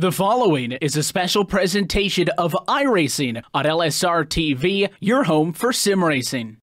The following is a special presentation of iRacing on LSR TV, your home for sim racing.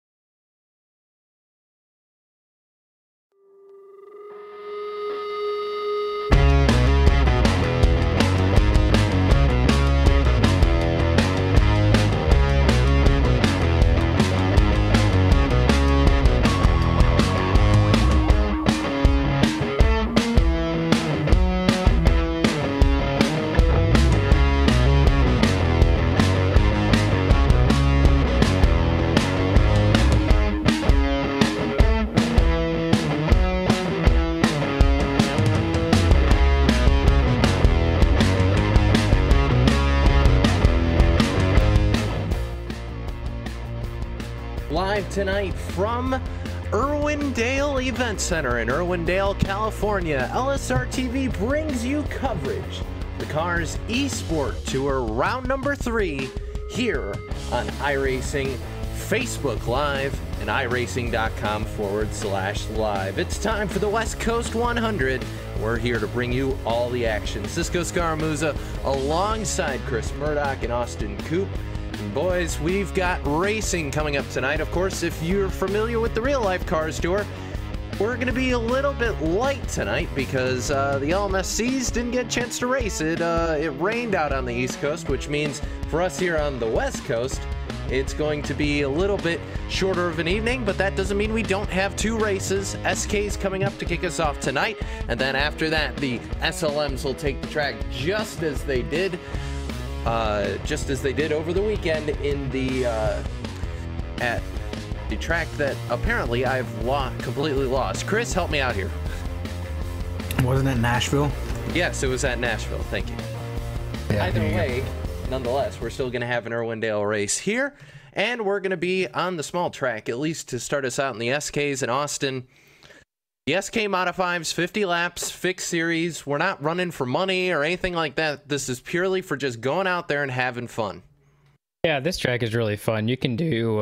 Live tonight from Irwindale Event Center in Irwindale, California, LSR TV brings you coverage. The Cars eSport Tour round number 3 here on iRacing, Facebook Live, and iRacing.com/live. It's time for the West Coast 100. We're here to bring you all the action. Cisco Scaramuza alongside Chris Murdoch and Austin Coop. Boys, we've got racing coming up tonight. Of course, if you're familiar with the Real Life Cars Tour, we're going to be a little bit light tonight because the LMSCs didn't get a chance to race. It rained out on the East Coast, which means for us here on the West Coast, it's going to be a little bit shorter of an evening, but that doesn't mean we don't have 2 races. SK's coming up to kick us off tonight, and then after that, the SLMs will take the track just as they did over the weekend in the at the track that apparently I've completely lost. Chris, help me out here. Wasn't it Nashville? Yes, it was at Nashville. Thank you. Yeah, Either way, nonetheless, we're still going to have an Irwindale race here, and we're going to be on the small track, at least to start us out in the SKs in Austin. The SK Moto 5's 50 laps, fixed series. We're not running for money or anything like that. This is purely for just going out there and having fun. Yeah, this track is really fun. You can do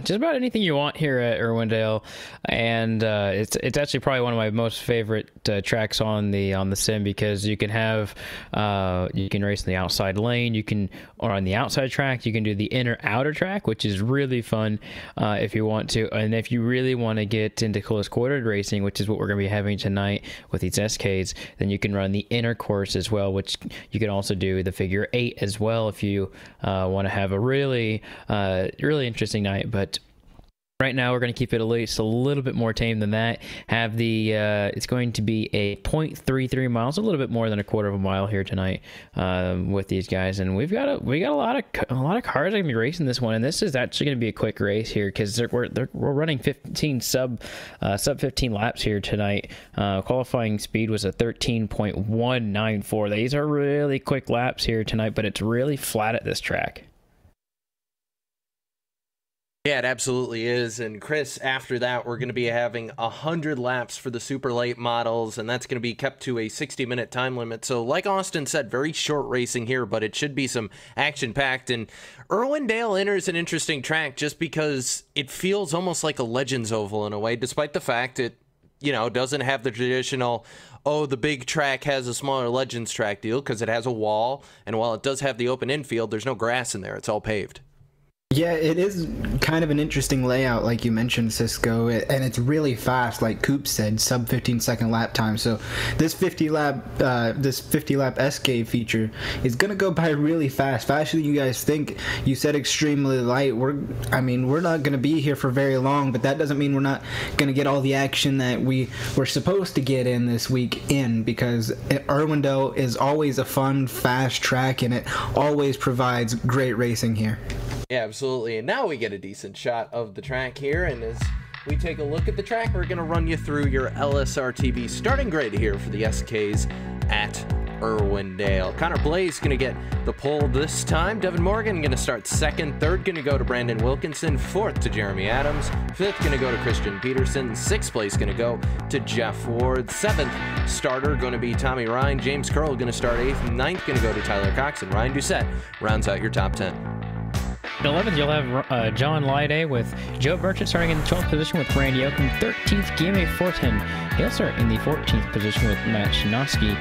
just about anything you want here at Irwindale, and it's actually probably one of my most favorite tracks on the sim because you can have you can race in the outside lane, or on the outside track. You can do the inner outer track, which is really fun if you want to, and if you really want to get into close quartered racing, which is what we're going to be having tonight with these SKs, then you can run the inner course as well, which you can also do the figure 8 as well if you want to have a really interesting night. But right now we're going to keep it at least a little bit more tame than that. Have the it's going to be a 0.33 miles, a little bit more than a quarter of a mile here tonight with these guys, and we got a lot of cars that are going to be racing this one, and this is actually going to be a quick race here because we're running 15 sub 15 laps here tonight. Qualifying speed was a 13.194. These are really quick laps here tonight, but it's really flat at this track. Yeah, it absolutely is. And Chris, after that, we're going to be having 100 laps for the super late models, and that's going to be kept to a 60-minute time limit. So like Austin said, very short racing here, but it should be some action-packed. And Irwindale Inner is an interesting track just because it feels almost like a Legends Oval in a way, despite the fact it, doesn't have the traditional, the big track has a smaller Legends track deal because it has a wall. And while it does have the open infield, there's no grass in there. It's all paved. Yeah, it is kind of an interesting layout, like you mentioned, Cisco, and it's really fast, like Coop said, sub 15-second lap time. So this 50 lap SK feature is gonna go by really fast, faster than you guys think. You said extremely light. We're not gonna be here for very long, but that doesn't mean we're not gonna get all the action that we were supposed to get in this week because Irwindale is always a fun, fast track, and it always provides great racing here. Yeah, absolutely. And now we get a decent shot of the track here. And as we take a look at the track, we're going to run you through your LSR TV starting grid here for the SKs at Irwindale. Connor Blaze going to get the pole this time. Devin Morgan going to start second. Third going to go to Brandon Wilkinson. Fourth to Jeremy Adams. Fifth going to go to Christian Peterson. Sixth place going to go to Jeff Ward. Seventh starter going to be Tommy Ryan. James Curl going to start eighth. Ninth going to go to Tyler Cox. And Ryan Doucette rounds out your top 10. In 11th, you'll have John Lyday with Joe Burchett starting in the 12th position with Randy Oakham. 13th, Guillermo Fortin. He'll start in the 14th position with Matt Shinosky.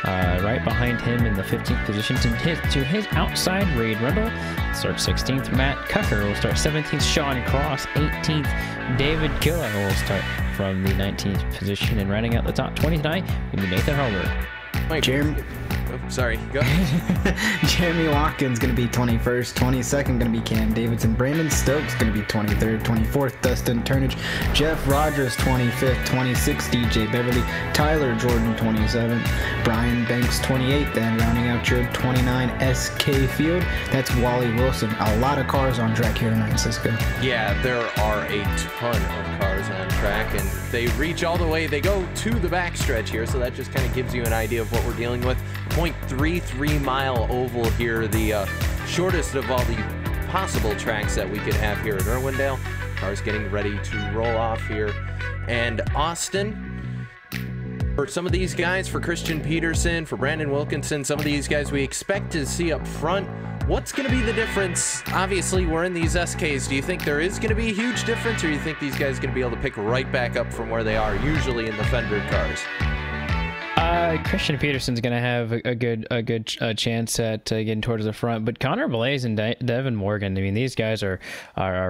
Right behind him in the 15th position to his outside, Reed Riddle starts 16th. Matt Cucker will start 17th. Sean Cross 18th. David Killer will start from the 19th position, and rounding out the top 20 tonight will be Nathan Harbor. Jeremy. Oh, sorry, go ahead. Jeremy Watkins going to be 21st, 22nd going to be Cam Davidson, Brandon Stokes going to be 23rd, 24th Dustin Turnage, Jeff Rogers 25th, 26th DJ Beverly, Tyler Jordan 27th, Brian Banks 28th, and rounding out your 29 SK Field, that's Wally Wilson. A lot of cars on track here tonight, Cisco. Yeah, there are a ton of cars on track, and they reach all the way. They go to the backstretch here, so that just kind of gives you an idea of what we're dealing with. 0.33 mile oval here, the shortest of all the possible tracks that we could have here at Irwindale. Cars getting ready to roll off here. And Austin, for some of these guys, for Christian Peterson, for Brandon Wilkinson, some of these guys we expect to see up front. What's going to be the difference? Obviously, we're in these SKs. Do you think there is going to be a huge difference, or do you think these guys are going to be able to pick right back up from where they are usually in the Fender cars? Christian Peterson's going to have a good chance at getting towards the front, but Connor Blaze and Devin Morgan, I mean, these guys are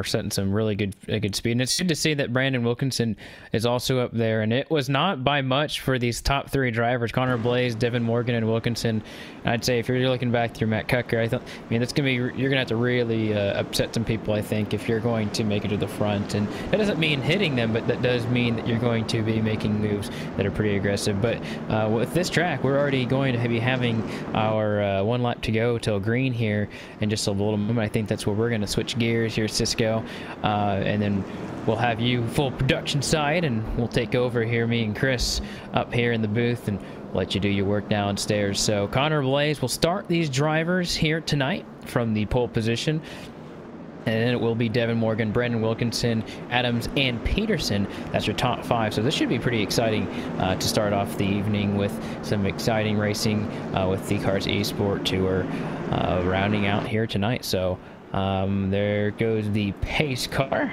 setting some really good speed, and it's good to see that Brandon Wilkinson is also up there, and it was not by much for these top three drivers, Connor Blaze, Devin Morgan, and Wilkinson. I'd say if you're looking back through Matt Cucker, I mean, that's gonna be, you're gonna have to really upset some people, I think, if you're going to make it to the front, and that doesn't mean hitting them, but that does mean that you're going to be making moves that are pretty aggressive. But with this track, we're already going to be having our 1 lap to go till green here in just a little moment. I think that's where we're going to switch gears here, Cisco, and then we'll have you full production side, and we'll take over here, me and Chris up here in the booth, and let you do your work downstairs. So Connor Blaze will start these drivers here tonight from the pole position. And then it will be Devin Morgan, Brandon Wilkinson, Adams, and Peterson. That's your top 5. So this should be pretty exciting to start off the evening with some exciting racing with the Cars eSport Tour rounding out here tonight. So there goes the pace car.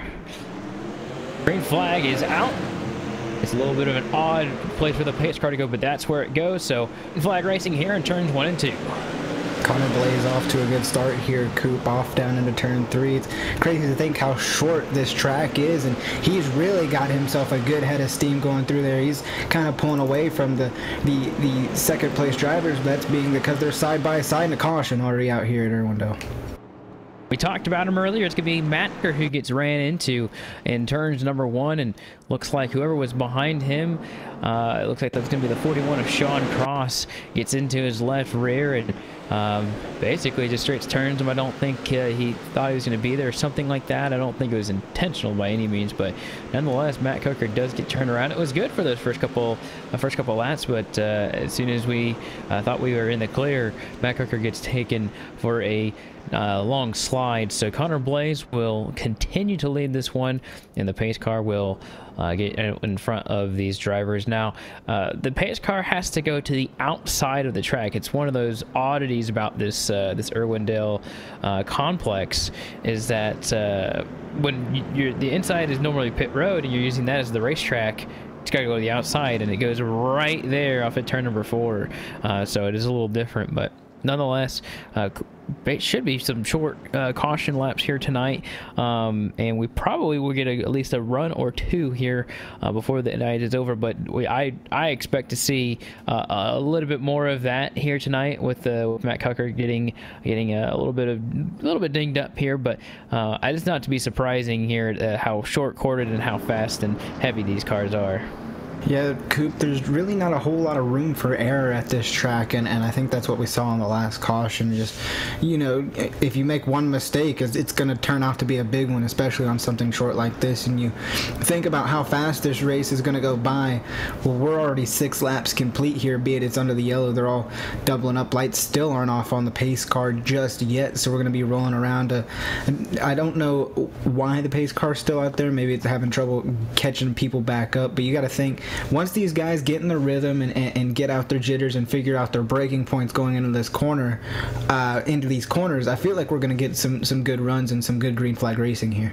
Green flag is out. It's a little bit of an odd place for the pace car to go, but that's where it goes. So flag racing here in turns 1 and 2. Connor Blaze off to a good start here. Coop off down into turn 3. It's crazy to think how short this track is, and he's really got himself a good head of steam going through there. He's kind of pulling away from the second place drivers, but that's being because they're side by side in a caution already out here at Irwindale. We talked about him earlier. It's going to be Matker who gets ran into in turns number 1, and looks like whoever was behind him, it looks like that's going to be the 41 of Sean Cross, gets into his left rear and basically just straight turns him. I don't think he thought he was going to be there or something like that. I don't think it was intentional by any means, but nonetheless, Matt Coker does get turned around. It was good for those first couple laps, but as soon as we thought we were in the clear, Matt Coker gets taken for a long slide. So Connor Blaze will continue to lead this one, and the pace car will get in front of these drivers. Now, the pace car has to go to the outside of the track. It's one of those oddities about this this Irwindale complex, is that when the inside is normally pit road and you're using that as the racetrack, it's got to go to the outside, and it goes right there off at turn number 4. So it is a little different, but nonetheless, it should be some short caution laps here tonight, and we probably will get at least a run or 2 here before the night is over. But I expect to see a little bit more of that here tonight with Matt Cucker getting a little bit dinged up here. But it's not to be surprising here at how short corded and how fast and heavy these cars are. Yeah, Coop, there's really not a whole lot of room for error at this track, and I think that's what we saw in the last caution. Just, you know, if you make one mistake, it's going to turn out to be a big one, especially on something short like this. And you think about how fast this race is going to go by. Well, we're already 6 laps complete here, be it it's under the yellow. They're all doubling up. Lights still aren't off on the pace car just yet, so we're going to be rolling around. I don't know why the pace car's still out there. Maybe it's having trouble catching people back up, but you got to think, once these guys get in the rhythm and get out their jitters and figure out their braking points going into this corner, into these corners, I feel like we're going to get some good runs and some good green flag racing here.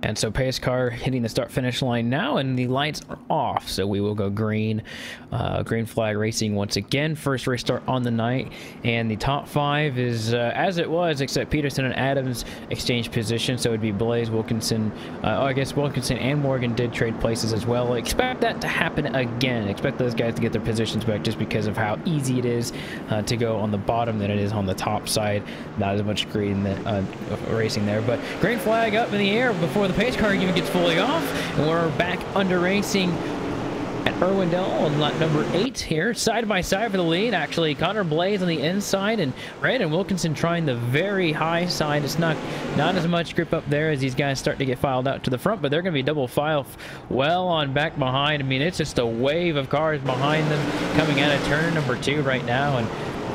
And so pace car hitting the start finish line now, and the lights are off, so we will go green. Green flag racing once again. First race start on the night, and the top 5 is as it was, except Peterson and Adams exchange position, so it'd be Blaze, Wilkinson. I guess Wilkinson and Morgan did trade places as well. Expect that to happen again. Expect those guys to get their positions back, just because of how easy it is to go on the bottom than it is on the top side. Not as much green racing there, but green flag up in the air before the pace car even gets fully off, and we're back under racing at Irwindale on lap number 8 here, side by side for the lead. Actually, Connor Blaze on the inside, and Red and Wilkinson trying the very high side. It's not as much grip up there as these guys start to get filed out to the front, but they're going to be double file well on back behind. I mean, it's just a wave of cars behind them coming out of turn number 2 right now, and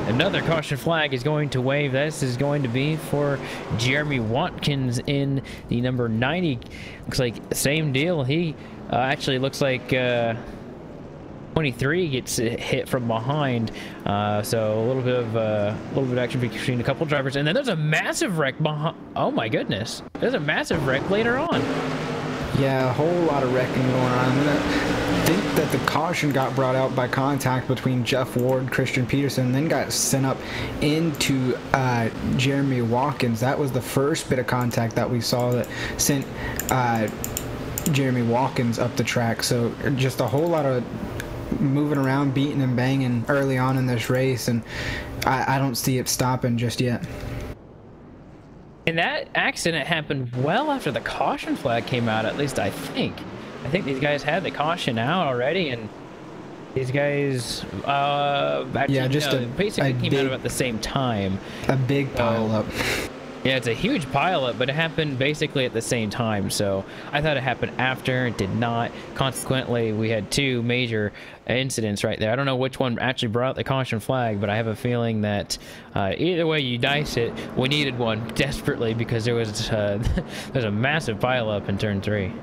another caution flag is going to wave. This is going to be for Jeremy Watkins in the number 90. Looks like same deal. He actually looks like 23 gets hit from behind. So a little bit of action between a couple drivers, and then there's a massive wreck behind. Oh my goodness! There's a massive wreck later on. Yeah, a whole lot of wrecking going on. I think that the caution got brought out by contact between Jeff Ward, Christian Peterson, and then got sent up into Jeremy Watkins. That was the first bit of contact that we saw that sent Jeremy Watkins up the track. So just a whole lot of moving around, beating and banging early on in this race, and I don't see it stopping just yet. And that accident happened well after the caution flag came out, at least I think. I think these guys had the caution out already, and these guys actually, yeah, just basically came out at the same time. A big pile up. Yeah, it's a huge pileup, but it happened basically at the same time. So I thought it happened after. It did not. Consequently, we had 2 major incidents right there. I don't know which one actually brought the caution flag, but I have a feeling that either way you dice it, we needed one desperately, because there was there's a massive pileup in turn 3.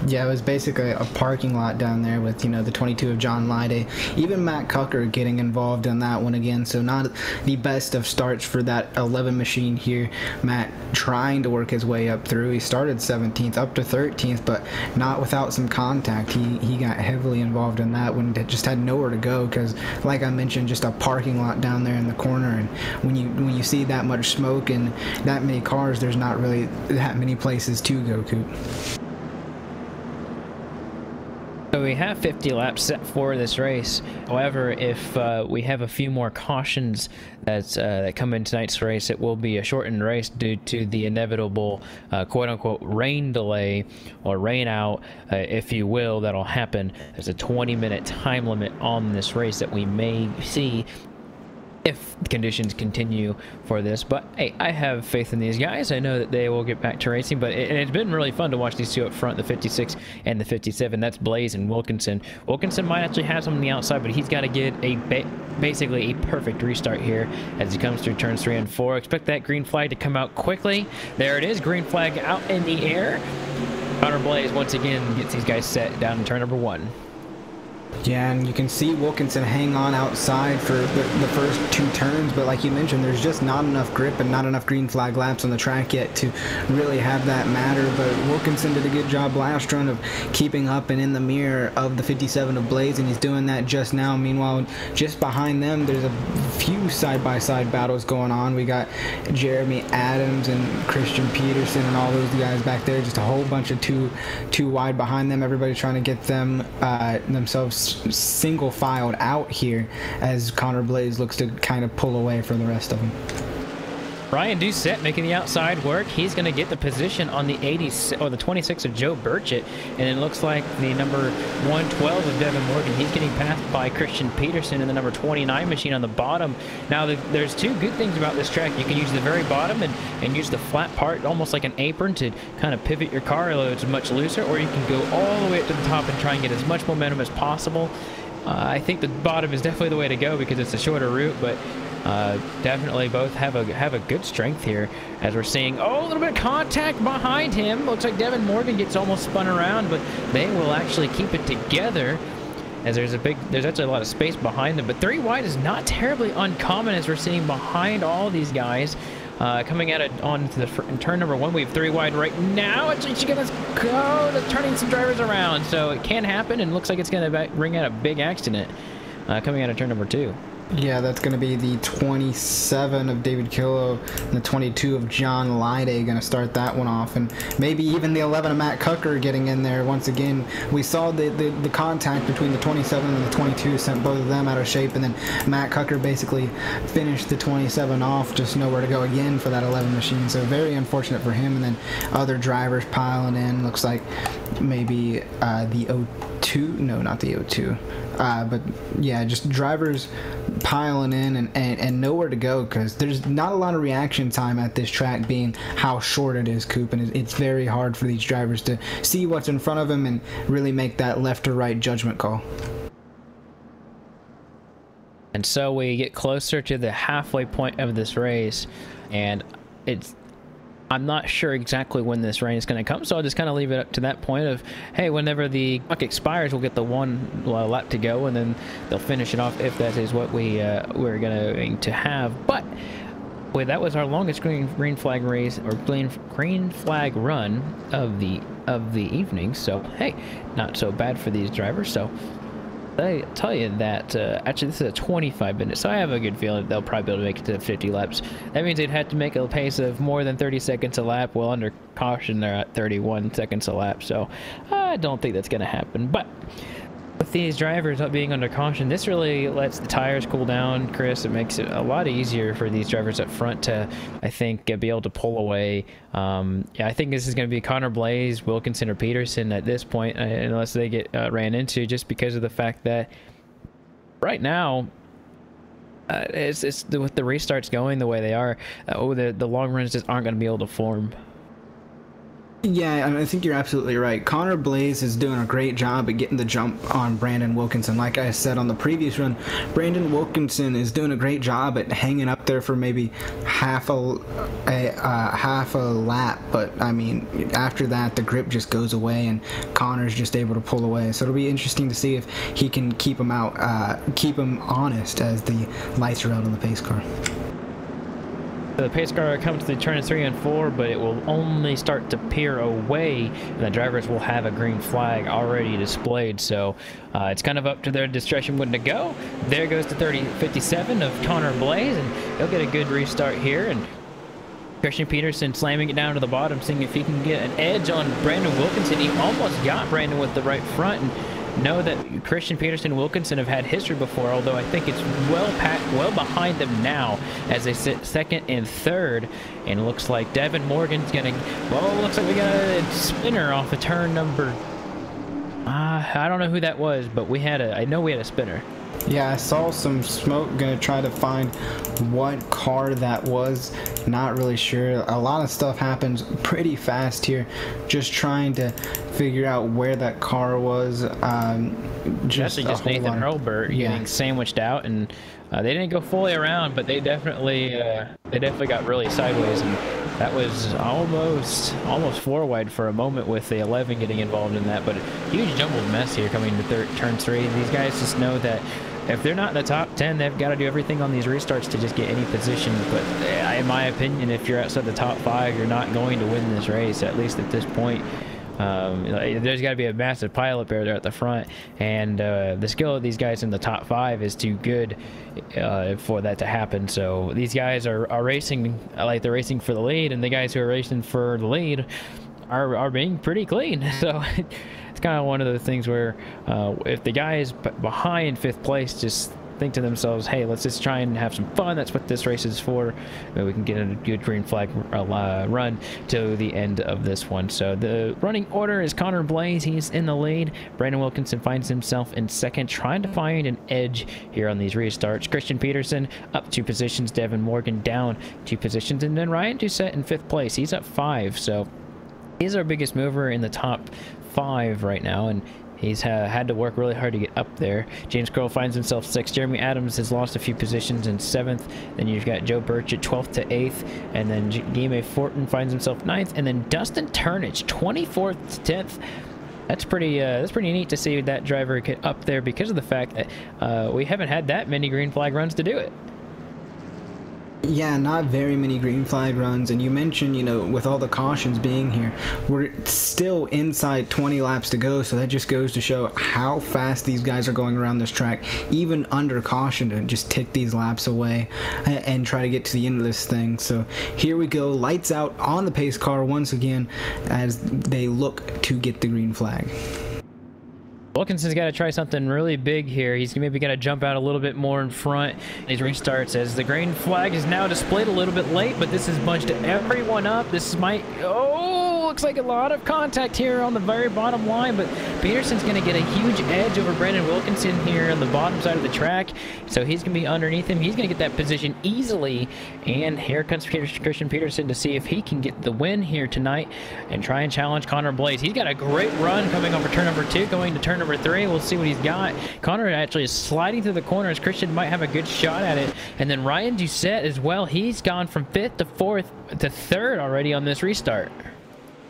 Yeah, it was basically a parking lot down there with, you know, the 22 of John Lyday. Even Matt Cucker getting involved in that one again, so not the best of starts for that 11 machine here. Matt trying to work his way up through. He started 17th up to 13th, but not without some contact. He got heavily involved in that one. It just had nowhere to go, because like I mentioned, just a parking lot down there in the corner, and when you see that much smoke and that many cars, there's not really that many places to go, Coop. So we have 50 laps set for this race. However, if we have a few more cautions that come in tonight's race, it will be a shortened race due to the inevitable quote-unquote rain delay, or rain out, if you will, that'll happen. There's a 20-minute time limit on this race that we may see if conditions continue for this. But hey, I have faith in these guys. I know that they will get back to racing, but it's been really fun to watch these 2 up front, the 56 and the 57. That's Blaze and Wilkinson. Wilkinson might actually have some on the outside, but he's got to get basically a perfect restart here as he comes through turns 3 and 4. Expect that green flag to come out quickly. There it is, green flag out in the air. Connor Blaze once again gets these guys set down in turn number 1. Yeah, and you can see Wilkinson hang on outside for the first 2 turns, but like you mentioned, there's just not enough grip and not enough green flag laps on the track yet to really have that matter. But Wilkinson did a good job last run of keeping up and in the mirror of the 57 of Blaze, and he's doing that just now. Meanwhile, just behind them, there's a few side-by-side battles going on. We got Jeremy Adams and Christian Peterson and all those guys back there, just a whole bunch of two wide behind them. Everybody trying to get them themselves single filed out here as Connor Blaze looks to kind of pull away from the rest of them. Ryan Doucette making the outside work. He's going to get the position on the 80 or the 26 of Joe Burchett, and it looks like the number 112 of Devin Morgan. He's getting passed by Christian Peterson in the number 29 machine on the bottom. Now, there's 2 good things about this track. You can use the very bottom and use the flat part, almost like an apron, to kind of pivot your car, although it's much looser, or you can go all the way up to the top and try and get as much momentum as possible. I think the bottom is definitely the way to go because it's a shorter route, but definitely both have a good strength here, as we're seeing a little bit of contact behind him. Looks like Devin Morgan gets almost spun around, but they will actually keep it together, as there's actually a lot of space behind them. But 3 wide is not terribly uncommon, as we're seeing behind all these guys. Coming at it on to the turn number 1. We have 3 wide right now. It's actually going to go. They're turning some drivers around, so it can happen, and looks like it's going to bring out a big accident coming out of turn number 2. Yeah, that's going to be the 27 of David Killo and the 22 of John Lyday going to start that one off. And maybe even the 11 of Matt Cucker getting in there once again. We saw the contact between the 27 and the 22 sent both of them out of shape. And then Matt Cucker basically finished the 27 off, just nowhere to go again for that 11 machine. So very unfortunate for him. And then other drivers piling in. Looks like maybe the 02. No, not the 02. But yeah, just drivers piling in and nowhere to go, because there's not a lot of reaction time at this track, being how short it is, Coop, and it's very hard for these drivers to see what's in front of them and really make that left or right judgment call. And so we get closer to the halfway point of this race, and I'm not sure exactly when this rain is going to come, so I'll just kind of leave it up to that point of, hey, whenever the clock expires, we'll get the one lap to go, and then they'll finish it off if that is what we're going to have. But wait, that was our longest green flag race, or green flag run of the evening. So hey, not so bad for these drivers. So I tell you that actually this is a 25 minutes, so I have a good feeling they'll probably be able to make it to 50 laps. That means they'd have to make a pace of more than 30 seconds a lap. Well, under caution they're at 31 seconds a lap, so I don't think that's going to happen. But with these drivers not being under caution, this really lets the tires cool down, Chris. It makes it a lot easier for these drivers up front to, I think, be able to pull away. Yeah, I think this is going to be Connor Blaze, Wilkinson, or Peterson at this point, unless they get ran into, just because of the fact that right now, it's with the restarts going the way they are, the long runs just aren't going to be able to form. Yeah, and I think you're absolutely right. Connor Blaze is doing a great job at getting the jump on Brandon Wilkinson. Like I said on the previous run, Brandon Wilkinson is doing a great job at hanging up there for maybe half a lap. But I mean, after that, the grip just goes away, and Connor's just able to pull away. So it'll be interesting to see if he can keep him out, keep him honest as the lights are out on the pace car. The pace car comes to turn 3 and 4, but it will only start to peer away, and the drivers will have a green flag already displayed. So it's kind of up to their discretion when to go. There goes the 57 of Connor Blaze, and he'll get a good restart here. And Christian Peterson slamming it down to the bottom, seeing if he can get an edge on Brandon Wilkinson. He almost got Brandon with the right front. And know that Christian Peterson and Wilkinson have had history before, although I think it's well behind them now as they sit second and third. And it looks like Devin Morgan's gonna, well, looks like we got a spinner off of turn number, I don't know who that was, but I know we had a spinner. Yeah, I saw some smoke. Gonna try to find what car that was. Not really sure. A lot of stuff happens pretty fast here. Just trying to figure out where that car was. Just Nathan Hurlburt getting sandwiched out, and they didn't go fully around, but they definitely got really sideways, and that was almost 4 wide for a moment, with the 11 getting involved in that. But a huge jumbled mess here coming to turn 3. These guys just know that if they're not in the top 10, they've got to do everything on these restarts to just get any position. But in my opinion, if you're outside the top 5, you're not going to win this race, at least at this point. There's got to be a massive pileup there at the front, and the skill of these guys in the top 5 is too good for that to happen. So these guys are racing like they're racing for the lead, and the guys who are racing for the lead are being pretty clean. So it's kind of one of those things where if the guys behind 5th place just think to themselves, hey, let's just try and have some fun, that's what this race is for, maybe we can get a good green flag run to the end of this one. So the running order is Connor Blaze, he's in the lead. Brandon Wilkinson finds himself in second, trying to find an edge here on these restarts. Christian Peterson up 2 positions, Devin Morgan down 2 positions, and then Ryan Doucette in 5th place, he's up 5. So he's our biggest mover in the top 5 right now, and he's had to work really hard to get up there. James Crow finds himself 6th. Jeremy Adams has lost a few positions in 7th. Then you've got Joe Birch at 12th to 8th. And then Guillermo Fortin finds himself 9th. And then Dustin Turnage, 24th to 10th. That's pretty neat to see that driver get up there, because of the fact that we haven't had that many green flag runs to do it. Yeah, not very many green flag runs, and you mentioned, you know, with all the cautions being here, we're still inside 20 laps to go, so that just goes to show how fast these guys are going around this track, even under caution, to just tick these laps away and try to get to the end of this thing. So here we go, lights out on the pace car once again as they look to get the green flag. Wilkinson's got to try something really big here. He's maybe going to jump out a little bit more in front. These restarts as the green flag is now displayed a little bit late, but this has bunched everyone up. This might... Oh, looks like a lot of contact here on the very bottom line, but Peterson's going to get a huge edge over Brandon Wilkinson here on the bottom side of the track. So he's going to be underneath him. He's going to get that position easily. And here comes Christian Peterson to see if he can get the win here tonight and try and challenge Connor Blaze. He's got a great run coming over turn number 2, going to turn number 3. We'll see what he's got. Connor actually is sliding through the corners. Christian might have a good shot at it. And then Ryan Doucette as well. He's gone from 5th to 4th to 3rd already on this restart.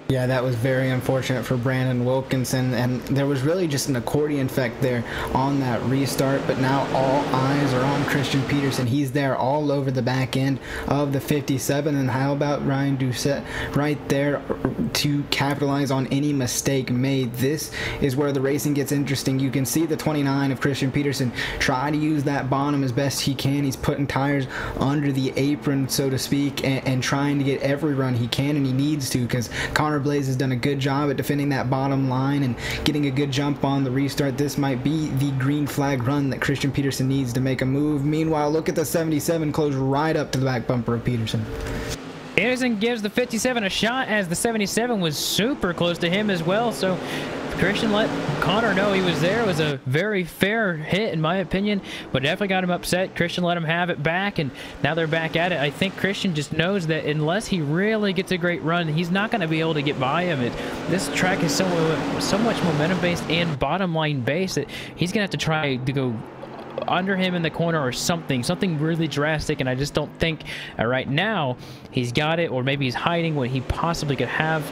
Yeah, that was very unfortunate for Brandon Wilkinson, and there was really just an accordion effect there on that restart, but now all eyes are on Christian Peterson. He's there all over the back end of the 57, and how about Ryan Doucette right there to capitalize on any mistake made? This is where the racing gets interesting. You can see the 29 of Christian Peterson try to use that bottom as best he can. He's putting tires under the apron, so to speak, and trying to get every run he can, and he needs to, because Connor Blaze has done a good job at defending that bottom line and getting a good jump on the restart. This might be the green flag run that Christian Peterson needs to make a move. Meanwhile, look at the 77 close right up to the back bumper of Peterson. Peterson gives the 57 a shot as the 77 was super close to him as well. So Christian let Connor know he was there. It was a very fair hit in my opinion, but definitely got him upset. Christian let him have it back, and now they're back at it. I think Christian just knows that unless he really gets a great run, he's not going to be able to get by him. This track is so much momentum based and bottom line based that he's going to have to try to go under him in the corner or something really drastic, and I just don't think right now he's got it, or maybe he's hiding what he possibly could have.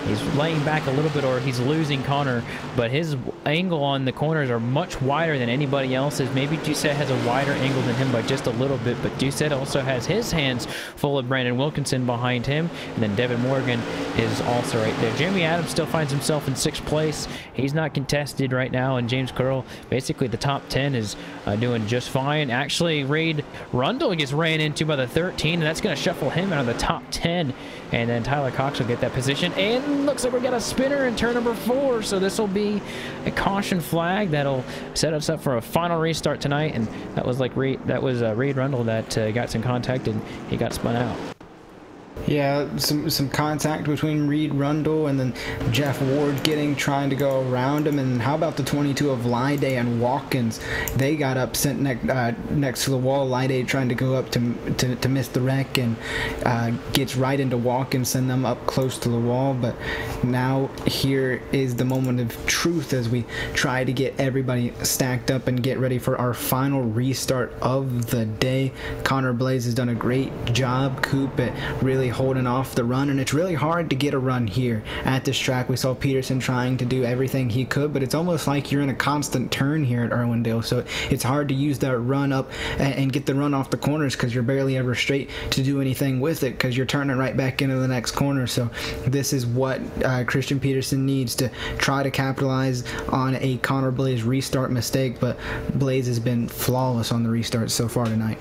He's laying back a little bit, or he's losing Connor, but his angle on the corners are much wider than anybody else's. Maybe Doucette has a wider angle than him by just a little bit, but Doucette also has his hands full of Brandon Wilkinson behind him, and then Devin Morgan is also right there. Jamie Adams still finds himself in 6th place. He's not contested right now, and James Curl, basically the top 10, is doing just fine. Actually, Reed Rundle gets ran into by the 13, and that's going to shuffle him out of the top 10, and then Tyler Cox will get that position, and looks like we got a spinner in turn number 4, so this will be a caution flag that'll set us up for a final restart tonight. And that was like Reed Rundle that got some contact and he got spun out. Yeah, some contact between Reed Rundle and then Jeff Ward trying to go around him. And how about the 22 of Lyday and Watkins? They got up sent next to the wall. Lyday trying to go up to miss the wreck and gets right into Watkins, send them up close to the wall. But now here is the moment of truth as we try to get everybody stacked up and get ready for our final restart of the day. Connor Blaze has done a great job, Coop, at really holding off the run, and it's really hard to get a run here at this track. We saw Peterson trying to do everything he could, but it's almost like you're in a constant turn here at Irwindale, so it's hard to use that run up and get the run off the corners because you're barely ever straight to do anything with it because you're turning right back into the next corner. So this is what Christian Peterson needs to try to capitalize on a Connor Blaze restart mistake, but Blaze has been flawless on the restart so far tonight.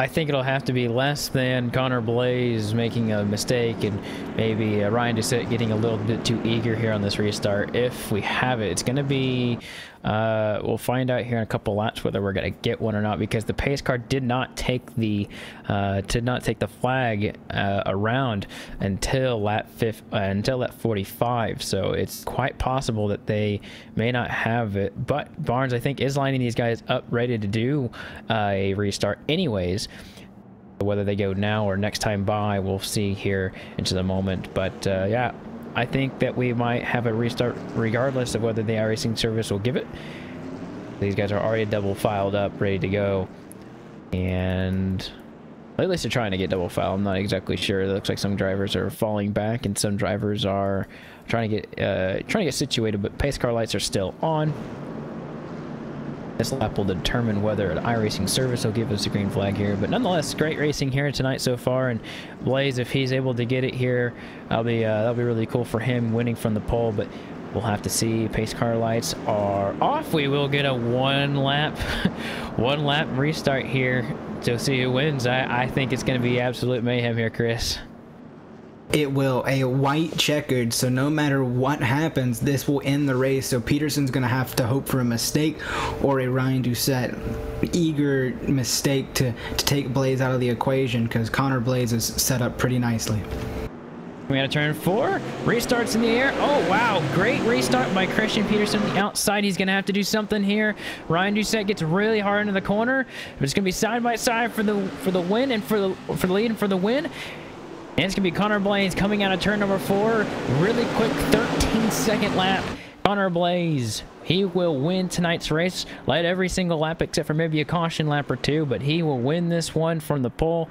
I think it'll have to be less than Connor Blaze making a mistake and maybe Ryan Doucette getting a little bit too eager here on this restart. If we have it, it's going to be, we'll find out here in a couple laps whether we're going to get one or not, because the pace car did not take the flag around until lap 45. So it's quite possible that they may not have it. But Barnes, I think, is lining these guys up ready to do a restart anyways. Whether they go now or next time by, we'll see here into the moment. But yeah, I think that we might have a restart regardless of whether the iRacing service will give it. These guys are already double filed up, ready to go. And at least they're trying to get double file. I'm not exactly sure. It looks like some drivers are falling back and some drivers are trying to get situated, but pace car lights are still on. This lap will determine whether an iRacing service will give us a green flag here. But nonetheless, great racing here tonight so far. And Blaze, if he's able to get it here, that'll be really cool for him, winning from the pole. But we'll have to see. Pace car lights are off. We will get a one lap restart here to see who wins. I think it's going to be absolute mayhem here, Chris. It will. A white checkered, so no matter what happens, this will end the race. So Peterson's going to have to hope for a mistake or a Ryan Doucette eager mistake to take Blaze out of the equation, because Connor Blaze is set up pretty nicely. We got a turn 4. Restarts in the air. Oh, wow. Great restart by Christian Peterson on the outside. He's going to have to do something here. Ryan Doucette gets really hard into the corner. But it's going to be side by side for the win and for the lead and for the win. And it's going to be Connor Blaze coming out of turn number 4. Really quick 13-second lap. Connor Blaze, he will win tonight's race. Led every single lap except for maybe a caution lap or 2. But he will win this one from the pole.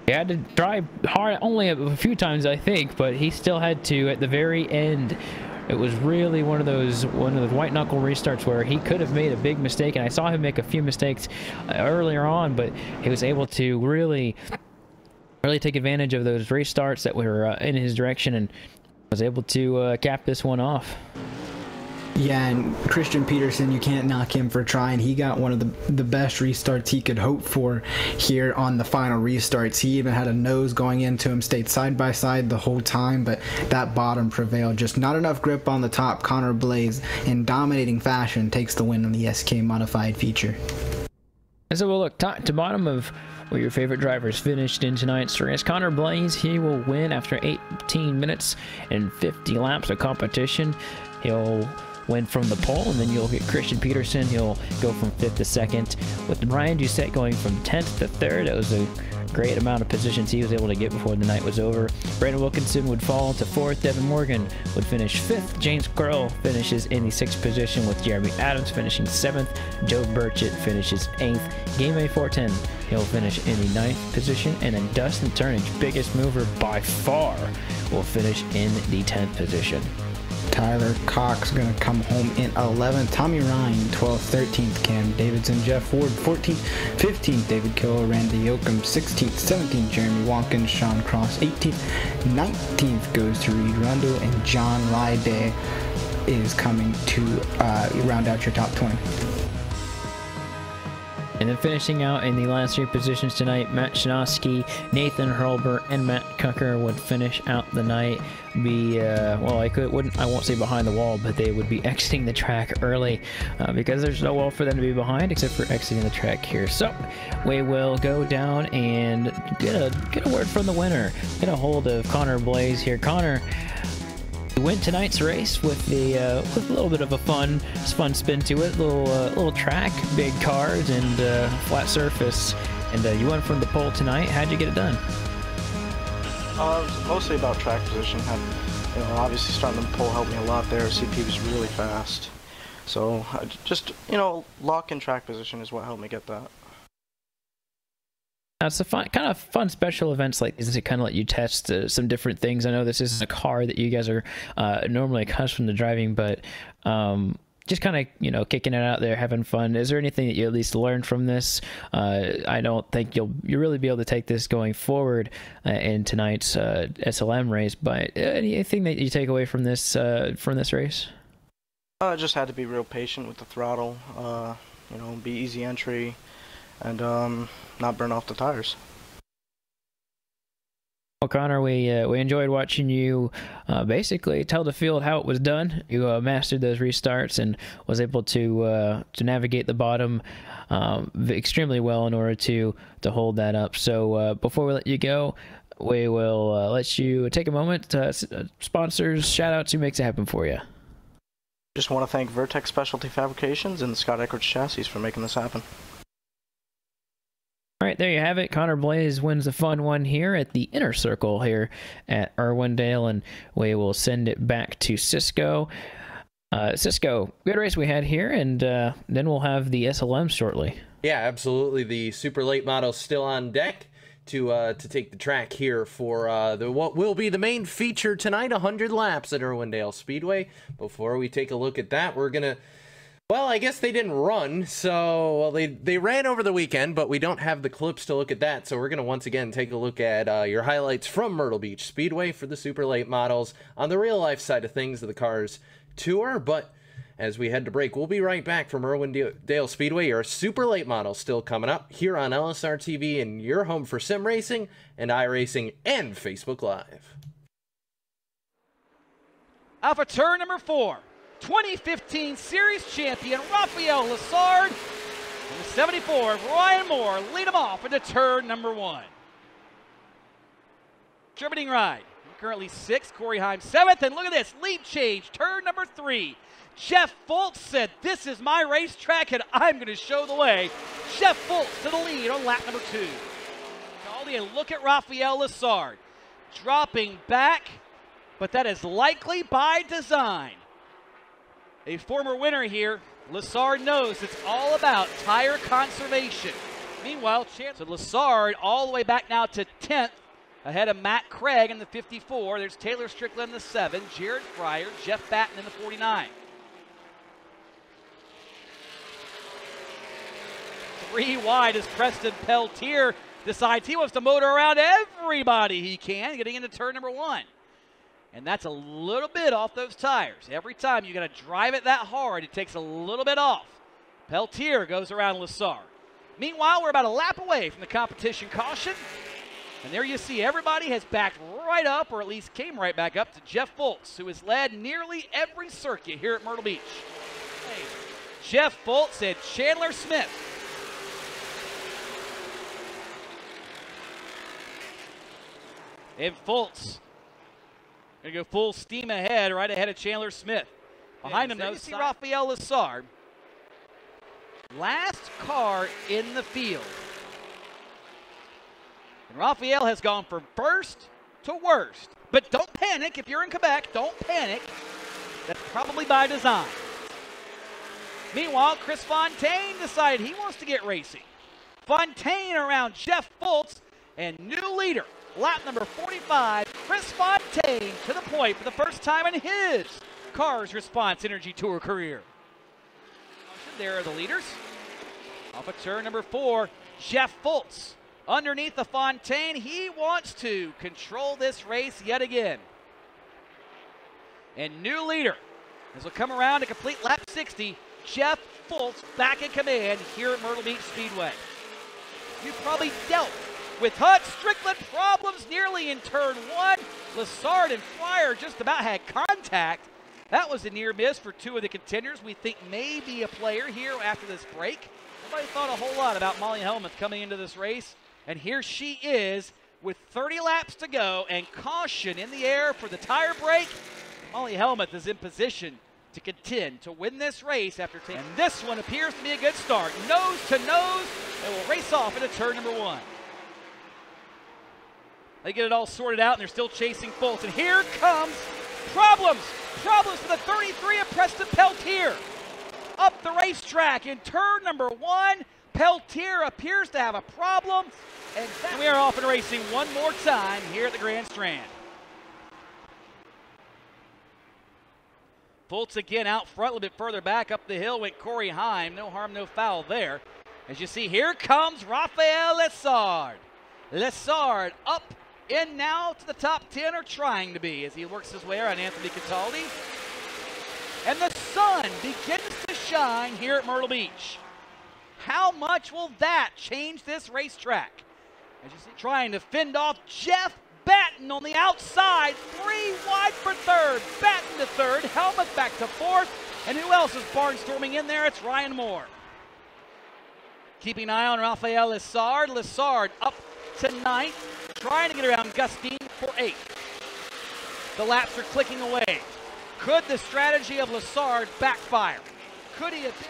He had to drive hard only a few times, I think, but he still had to at the very end. It was really one of those white knuckle restarts where he could have made a big mistake, and I saw him make a few mistakes earlier on, but he was able to really take advantage of those restarts that were in his direction and was able to cap this one off. Yeah, and Christian Peterson, you can't knock him for trying. He got one of the best restarts he could hope for here on the final restarts. He even had a nose going into him, stayed side by side the whole time, but that bottom prevailed. Just not enough grip on the top. Connor Blaze, in dominating fashion, takes the win on the SK modified feature. And so we'll look top to bottom of where your favorite drivers finished in tonight's race. Connor Blaze, he will win after 18 minutes and 50 laps of competition. He'll win from the pole, and then you'll get Christian Peterson. He'll go from 5th to 2nd, with Ryan Doucette going from 10th to 3rd. That was a great amount of positions he was able to get before the night was over. Brandon Wilkinson would fall to 4th. Devin Morgan would finish 5th. James Curl finishes in the 6th position, with Jeremy Adams finishing 7th. Joe Burchett finishes 8th. Game A 410, he'll finish in the 9th position. And then Dustin Turnage, biggest mover by far, will finish in the 10th position. Tyler Cox going to come home in 11th. Tommy Ryan, 12th. 13th, Cam Davidson. Jeff Ford, 14th. 15th, David Kill. Randy Yoakum, 16th. 17th, Jeremy Watkins. Sean Cross, 18th. 19th goes to Reed Rundle. And John Lyday is coming to round out your top 20. And then finishing out in the last 3 positions tonight, Matt Shinosky, Nathan Hurlbert, and Matt Cucker would finish out the night. Well, I won't say behind the wall, but they would be exiting the track early because there's no wall for them to be behind except for exiting the track here. So we will go down and get a word from the winner. Get a hold of Connor Blaze here. Connor, you win tonight's race with a little bit of a fun spin to it. Little track, big cars, and flat surface. And you won from the pole tonight. How'd you get it done? It was mostly about track position. Obviously starting the pole helped me a lot there. CP was really fast. So just, lock in track position is what helped me get that. It's a fun special events like these to kind of let you test some different things. I know this isn't a car that you guys are normally accustomed to driving, but just kind of kicking it out there, having fun. Is there anything that you at least learned from this? I don't think you'll really be able to take this going forward in tonight's SLM race, but anything that you take away from this race? I just had to be real patient with the throttle. Be easy entry, and not burn off the tires. Well, Connor, we enjoyed watching you basically tell the field how it was done. You mastered those restarts and was able to navigate the bottom extremely well in order to hold that up. So before we let you go, we will let you take a moment. Sponsors, shout outs, who makes it happen for you? Just want to thank Vertex Specialty Fabrications and Scott Eckert Chassis for making this happen. All right, there you have it. Connor Blaze wins a fun one here at the Inner Circle here at Irwindale, and we will send it back to Cisco. Cisco, good race we had here, and then we'll have the SLM shortly. Yeah, absolutely. The super late model still on deck to take the track here for what will be the main feature tonight, 100 laps at Irwindale Speedway. Before we take a look at that, we're gonna Well, I guess they didn't run, so well, they ran over the weekend, but we don't have the clips to look at that, so we're going to once again take a look at your highlights from Myrtle Beach Speedway for the super late models on the real-life side of things of the Cars Tour. But as we head to break, we'll be right back from Irwindale Speedway. Your super late models still coming up here on LSR TV and your home for sim racing and iRacing and Facebook Live. Alpha turn number 4. 2015 Series champion Rafael Lessard and the 74 Ryan Moore lead him off into turn number 1. Contributing ride. Currently 6th, Corey Heim 7th, and look at this, lead change, turn number 3. Jeff Fultz said, "This is my racetrack and I'm going to show the way." Jeff Fultz to the lead on lap number 2. And look at Rafael Lessard dropping back, but that is likely by design. A former winner here, Lessard knows it's all about tire conservation. Meanwhile, so Lessard all the way back now to 10th, ahead of Matt Craig in the 54. There's Taylor Strickland in the 7, Jared Fryer, Jeff Batten in the 49. 3 wide as Preston Peltier decides he wants to motor around everybody he can, getting into turn number 1. And that's a little bit off those tires. Every time you got to drive it that hard, it takes a little bit off. Peltier goes around Lessard. Meanwhile, we're about a lap away from the competition caution. And there you see everybody has backed right up, or at least came right back up, to Jeff Fultz, who has led nearly every circuit here at Myrtle Beach. Hey, Jeff Fultz and Chandler Smith. And Fultz going to go full steam ahead, right ahead of Chandler Smith. Behind him, though, you see Rafael Lessard. Last car in the field. And Rafael has gone from first to worst. But don't panic if you're in Quebec. Don't panic. That's probably by design. Meanwhile, Chris Fontaine decided he wants to get racing. Fontaine around Jeff Fultz, and new leader. Lap number 45, Chris Fontaine to the point for the first time in his Cars Response Energy Tour career. There are the leaders. Off of turn number 4, Jeff Fultz. Underneath the Fontaine, he wants to control this race yet again. And new leader, as we'll come around to complete lap 60, Jeff Fultz back in command here at Myrtle Beach Speedway. You've probably dealt with Hut Strickland problems nearly in turn 1. Lessard and Fryer just about had contact. That was a near miss for 2 of the contenders we think may be a player here after this break. Nobody thought a whole lot about Molly Helmuth coming into this race. And here she is with 30 laps to go and caution in the air for the tire break. Molly Helmuth is in position to contend to win this race after taking. And this one appears to be a good start. Nose to nose, and will race off into turn number 1. They get it all sorted out, and they're still chasing Fultz. And here comes problems. Problems for the 33 of Preston Peltier. Up the racetrack in turn number 1. Peltier appears to have a problem. And we are off and racing one more time here at the Grand Strand. Fultz again out front, a little bit further back up the hill went Corey Heim. No harm, no foul there. As you see, here comes Rafael Lessard. Lessard up in now to the top 10, or trying to be, as he works his way around Anthony Cataldi. And the sun begins to shine here at Myrtle Beach. How much will that change this racetrack? As you see, trying to fend off Jeff Batten on the outside. 3 wide for 3rd. Batten to 3rd. Helmuth back to 4th. And who else is barnstorming in there? It's Ryan Moore. Keeping an eye on Rafael Lessard. Lessard up to 9th. Trying to get around Gustine for 8th. The laps are clicking away. Could the strategy of Lessard backfire? Could he have been?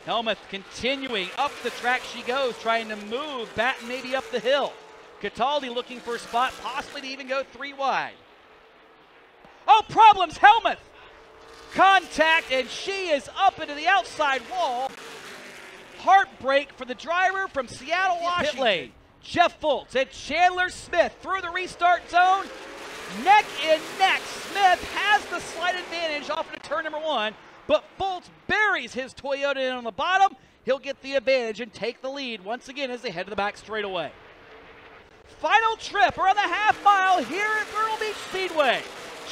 Helmuth continuing up the track she goes, trying to move Batten maybe up the hill. Cataldi looking for a spot, possibly to even go 3 wide. Oh, problems, Helmuth! Contact, and she is up into the outside wall. Heartbreak for the driver from Seattle, Washington. Pit lane. Jeff Fultz and Chandler Smith through the restart zone. Neck and neck. Smith has the slight advantage off into turn number 1, but Foltz buries his Toyota in on the bottom. He'll get the advantage and take the lead once again as they head to the back straightaway. Final trip around the half mile here at Myrtle Beach Speedway.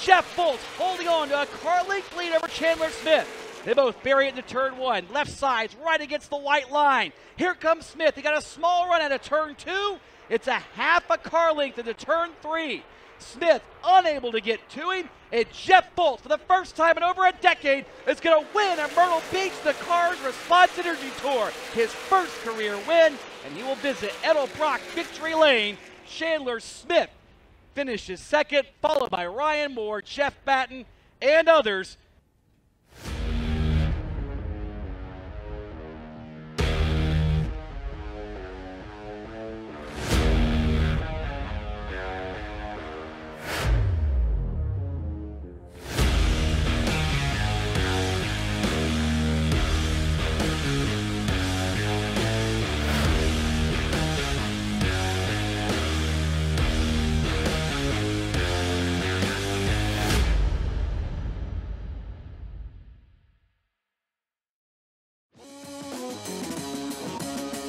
Jeff Foltz holding on to a car length lead over Chandler Smith. They both bury it into turn 1. Left side's right against the white line. Here comes Smith. He got a small run out of turn 2. It's a half a car length into turn 3. Smith unable to get to him. And Jeff Foltz, for the first time in over a decade, is going to win at Myrtle Beach the Cars Response Energy Tour. His first career win, and he will visit Edelbrock Victory Lane. Chandler Smith finishes second, followed by Ryan Moore, Jeff Batten, and others.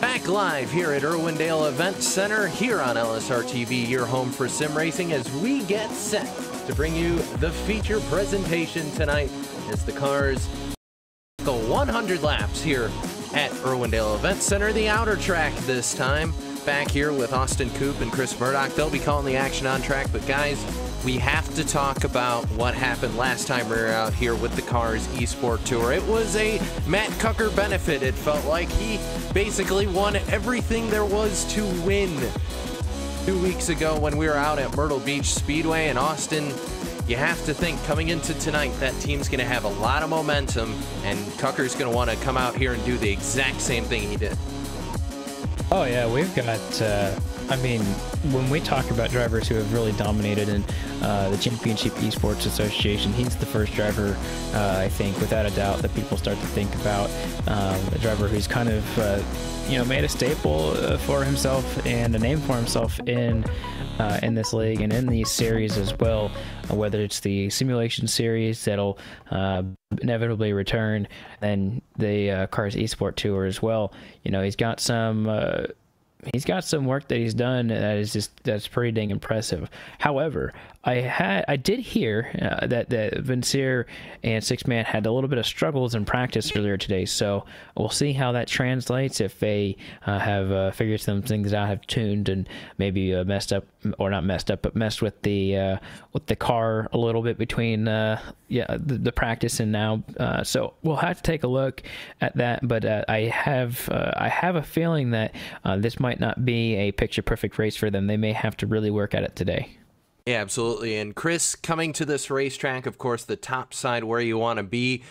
Back live here at Irwindale Event Center here on LSR TV, your home for sim racing, as we get set to bring you the feature presentation tonight as the cars go 100 laps here at Irwindale Event Center, the outer track this time. Back here with Austin Coop and Chris Murdoch. They'll be calling the action on track, but guys, we have to talk about what happened last time we were out here with the Cars eSport Tour. It was a Matt Cucker benefit. It felt like he basically won everything there was to win 2 weeks ago when we were out at Myrtle Beach Speedway. And Austin, you have to think coming into tonight that team's going to have a lot of momentum, and Cucker's going to want to come out here and do the exact same thing he did. Oh yeah, we've got, I mean, when we talk about drivers who have really dominated in the Championship Esports Association, he's the first driver, I think, without a doubt, that people start to think about. A driver who's kind of, you know, made a staple for himself and a name for himself in this league and in these series as well, whether it's the simulation series that'll inevitably return, and the Cars Esport Tour as well. You know, he's got some work that he's done that's pretty dang impressive. However, I did hear that Vincier and Six Man had a little bit of struggles in practice earlier today, so we'll see how that translates. If they have figured some things out, have tuned, and maybe messed up, or not messed up, but messed with the car a little bit between the practice and now. So we'll have to take a look at that. But I have a feeling that this might not be a picture perfect race for them. They may have to really work at it today. Yeah, absolutely. And Chris, coming to this racetrack, of course, the top side where you want to be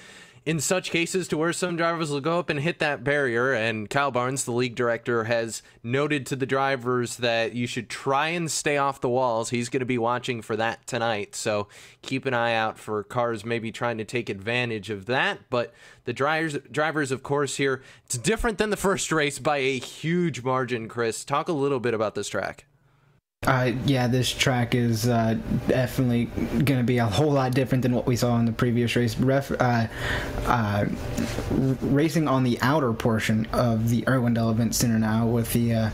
in such cases, to where some drivers will go up and hit that barrier. And Kyle Barnes, the league director, has noted to the drivers that you should try and stay off the walls. He's going to be watching for that tonight. So keep an eye out for cars maybe trying to take advantage of that. But the drivers, of course, here, it's different than the first race by a huge margin. Chris, talk a little bit about this track. Yeah, this track is definitely going to be a whole lot different than what we saw in the previous race. Racing on the outer portion of the Irwindale Event Center now, with the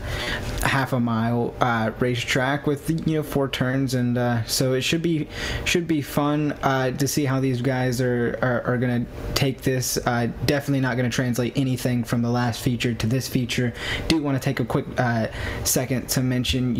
half a mile racetrack with 4 turns, and so it should be fun to see how these guys are going to take this. Definitely not going to translate anything from the last feature to this feature. Do want to take a quick second to mention,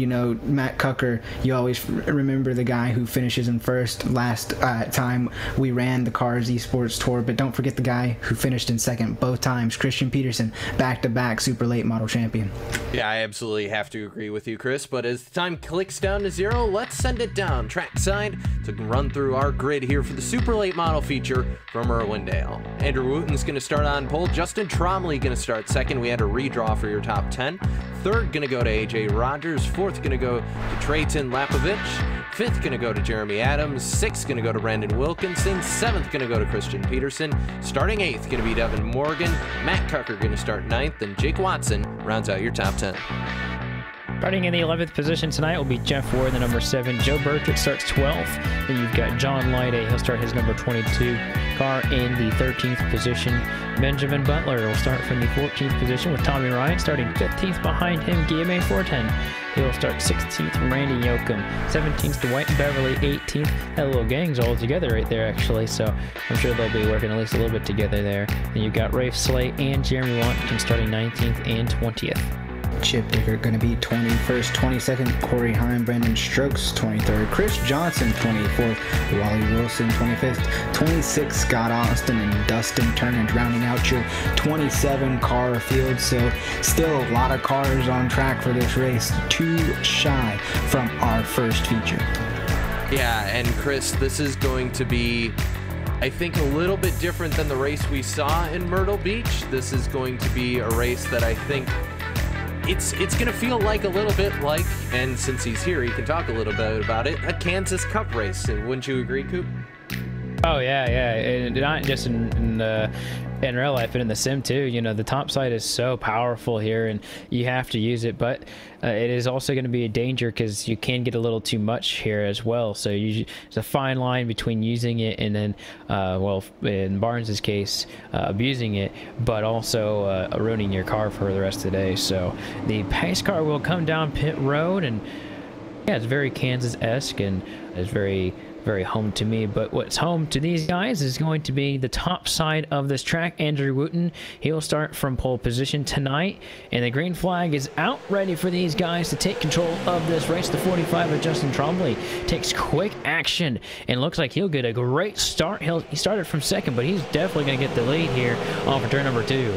Matt Cucker, you always remember the guy who finishes in first last time we ran the Cars Esports Tour, but don't forget the guy who finished in second both times, Christian Peterson, back-to-back super late model champion. Yeah, I absolutely have to agree with you, Chris, but as time clicks down to 0, let's send it down trackside to run through our grid here for the super late model feature from Irwindale. Andrew Wooten's going to start on pole. Justin Tromley going to start second. We had a redraw for your top 10. Third going to go to AJ Rogers. Fourth going to go to Trayton Lapovich. Fifth going to go to Jeremy Adams. Sixth going to go to Brandon Wilkinson. Seventh going to go to Christian Peterson. Starting 8th going to be Devin Morgan. Matt Cucker going to start 9th, and Jake Watson rounds out your top 10. Starting in the 11th position tonight will be Jeff Ward, the number 7. Joe Burkett starts 12th. Then you've got John Lyday. He'll start his number 22 car in the 13th position. Benjamin Butler will start from the 14th position with Tommy Ryan starting 15th behind him. Guillaume Fortin. He'll start 16th from Randy Yoakum. 17th Dwight Beverly. 18th. That little gang's all together right there, actually. So I'm sure they'll be working at least a little bit together there. And you've got Rafe Slate and Jeremy Watkins starting 19th and 20th. Chip Dicker going to be 21st, 22nd, Corey Heim, Brandon Strokes, 23rd, Chris Johnson, 24th, Wally Wilson, 25th, 26th, Scott Austin, and Dustin Turnage rounding out your 27 car field. So still a lot of cars on track for this race, too shy from our first feature. Yeah, and Chris, this is going to be, I think, a little bit different than the race we saw in Myrtle Beach. This is going to be a race that I think it's going to feel like a little bit like, and since he's here, he can talk a little bit about it, a Kansas Cup race. Wouldn't you agree, Coop? Oh, yeah, and not just in real life, but in the sim too. You know, the top side is so powerful here, and you have to use it, but it is also going to be a danger because you can get a little too much here as well. So there's a fine line between using it and then, well, in Barnes's case, abusing it, but also ruining your car for the rest of the day. So the pace car will come down pit road, and yeah, it's very Kansas-esque, and it's very home to me. But what's home to these guys is going to be the top side of this track. Andrew Wooten, he'll start from pole position tonight, and the green flag is out, ready for these guys to take control of this race. The 45 of Justin Trombley takes quick action and looks like he'll get a great start. He started from second, but he's definitely going to get the lead here off of turn number 2.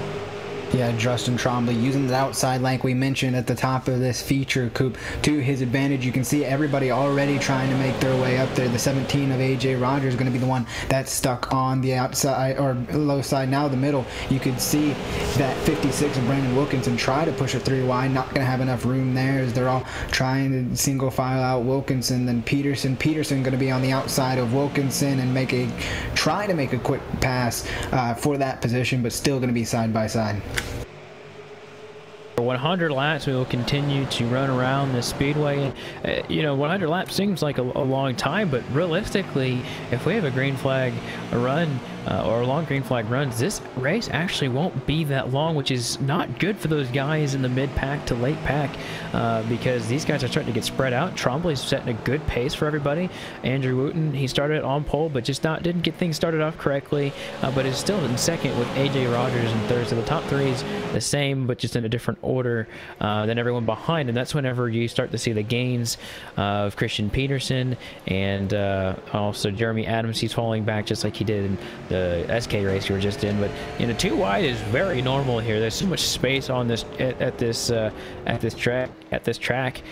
Yeah, Justin Trombley using the outside like we mentioned at the top of this feature, Coop, to his advantage. You can see everybody already trying to make their way up there. The 17 of AJ Rogers is going to be the one that's stuck on the outside or low side. Now the middle, you could see that 56 of Brandon Wilkinson try to push a 3 wide. Not going to have enough room there as they're all trying to single file out Wilkinson. Then Peterson going to be on the outside of Wilkinson and try to make a quick pass for that position, but still going to be side by side. For 100 laps, we will continue to run around the speedway. And, you know, 100 laps seems like a long time, but realistically, if we have a green flag run or long green flag runs, this race actually won't be that long, which is not good for those guys in the mid-pack to late pack because these guys are starting to get spread out. Trombley's setting a good pace for everybody. Andrew Wooten, he started on pole, but just didn't get things started off correctly, but is still in second with AJ Rogers in third. So the top three is the same, but just in a different order than everyone behind, and that's whenever you start to see the gains of Christian Peterson and also Jeremy Adams. He's falling back just like he did in the SK race you were just in. But you know, 2 wide is very normal here. There's so much space on this at this track.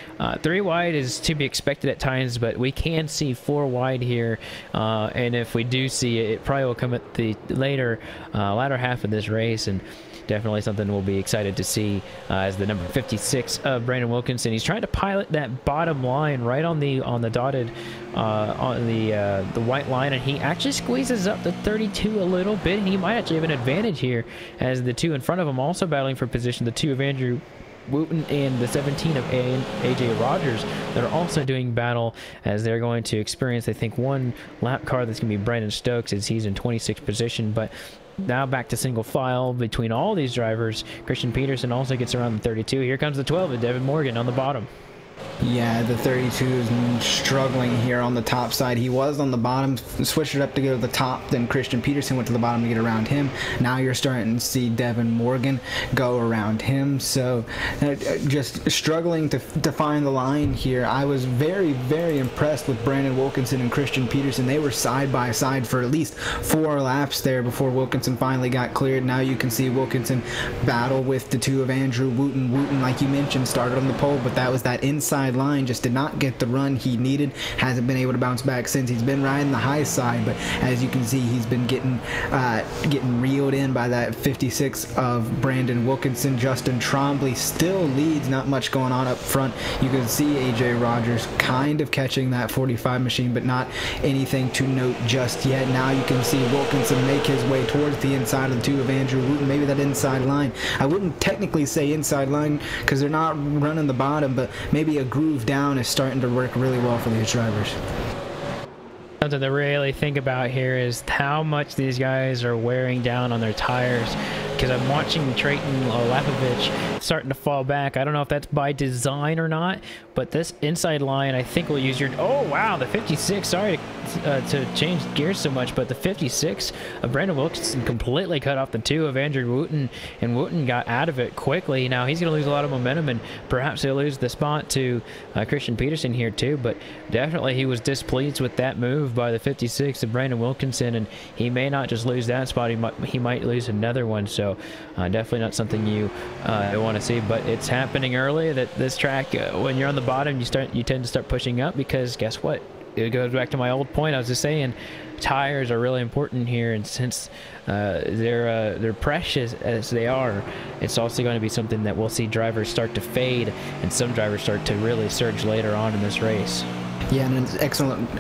3 wide is to be expected at times, but we can see 4 wide here, and if we do see it, it probably will come at the latter half of this race, and definitely something we'll be excited to see as the number 56 of Brandon Wilkinson. He's trying to pilot that bottom line right on the dotted on the white line, and he actually squeezes up the 32 a little bit, and he might actually have an advantage here as the 2 in front of him also battling for position. The 2 of Andrew Wooten and the 17 of AJ Rogers that are also doing battle as they're going to experience, I think, 1 lap car that's going to be Brandon Stokes as he's in 26th position. But now back to single file between all these drivers. Christian Peterson also gets around the 32. Here comes the 12 of Devin Morgan on the bottom. Yeah, the 32 is struggling here on the top side. He was on the bottom, switched it up to go to the top, then Christian Peterson went to the bottom to get around him. Now you're starting to see Devin Morgan go around him, so just struggling to find the line here. I was very, very impressed with Brandon Wilkinson and Christian Peterson. They were side by side for at least 4 laps there before Wilkinson finally got cleared. Now you can see Wilkinson battle with the 2 of Andrew Wooten. Wooten, like you mentioned, started on the pole, but that was that inside inside line just did not get the run he needed. Hasn't been able to bounce back since. He's been riding the high side, but as you can see, he's been getting reeled in by that 56 of Brandon Wilkinson. Justin Trombley still leads, not much going on up front. You can see AJ Rogers kind of catching that 45 machine, but not anything to note just yet. Now you can see Wilkinson make his way towards the inside of the two of Andrew Wooten, maybe that inside line. I wouldn't technically say inside line because they're not running the bottom, but maybe a groove down is starting to work really well for these drivers. Something to really think about here is how much these guys are wearing down on their tires, because I'm watching Trayton Lapovich starting to fall back. I don't know if that's by design or not, but this inside line I think will use your... Oh wow, the 56, sorry to change gears so much, but the 56 of Brandon Wilkinson completely cut off the two of Andrew Wooten, and Wooten got out of it quickly. Now he's going to lose a lot of momentum, and perhaps he'll lose the spot to Christian Peterson here too, but definitely he was displeased with that move by the 56 of Brandon Wilkinson, and he may not just lose that spot, he might lose another one. So definitely not something you want to see, but it's happening early that this track, when you're on the bottom, you tend to start pushing up, because guess what? It goes back to my old point. I was just saying, tires are really important here, and since they're precious as they are, it's also going to be something that we'll see drivers start to fade, and some drivers start to really surge later on in this race. Yeah, and it's an excellent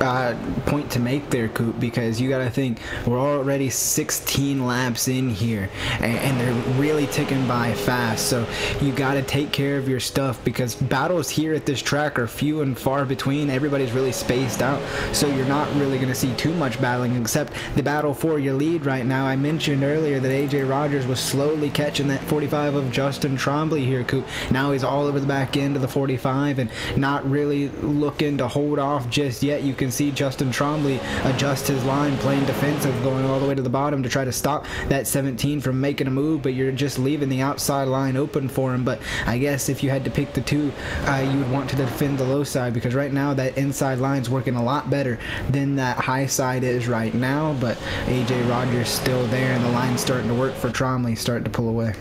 point to make there, Coop, because you got to think we're already 16 laps in here, and they're really ticking by fast. So you got to take care of your stuff, because battles here at this track are few and far between. Everybody's really spaced out, so you're not really going to see too much battling except the battle for your lead right now. I mentioned earlier that AJ Rogers was slowly catching that 45 of Justin Trombley here, Coop. Now he's all over the back end of the 45 and not really looking to hold off just yet. You can see Justin Trombley adjust his line, playing defensive, going all the way to the bottom to try to stop that 17 from making a move, but you're just leaving the outside line open for him. But I guess if you had to pick the two, you would want to defend the low side, because right now that inside line's working a lot better than that high side is right now. But AJ Rogers still there, and the line's starting to work for Trombley, starting to pull away.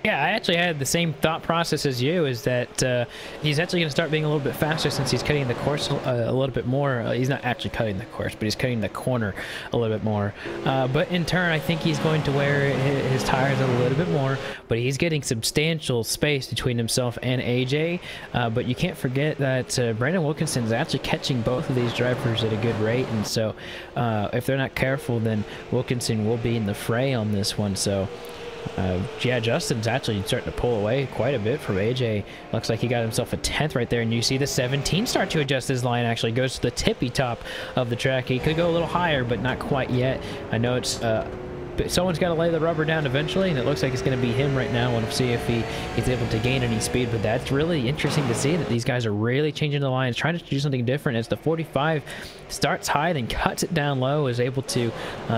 Yeah, I actually had the same thought process as you, is that he's actually going to start being a little bit faster since he's cutting the course a little bit more. He's not actually cutting the course, but he's cutting the corner a little bit more. But in turn, I think he's going to wear his tires a little bit more, but he's getting substantial space between himself and AJ. But you can't forget that Brandon Wilkinson is actually catching both of these drivers at a good rate, and so if they're not careful, then Wilkinson will be in the fray on this one. So yeah, Justin's actually starting to pull away quite a bit from AJ. Looks like he got himself a 10th right there, and you see the 17 start to adjust his line. Actually goes to the tippy top of the track. He could go a little higher, but not quite yet. I know it's someone's got to lay the rubber down eventually, and it looks like it's going to be him right now. We'll see if he's able to gain any speed, but that's really interesting to see that these guys are really changing the lines, trying to do something different. As the 45 starts high and cuts it down low, is able to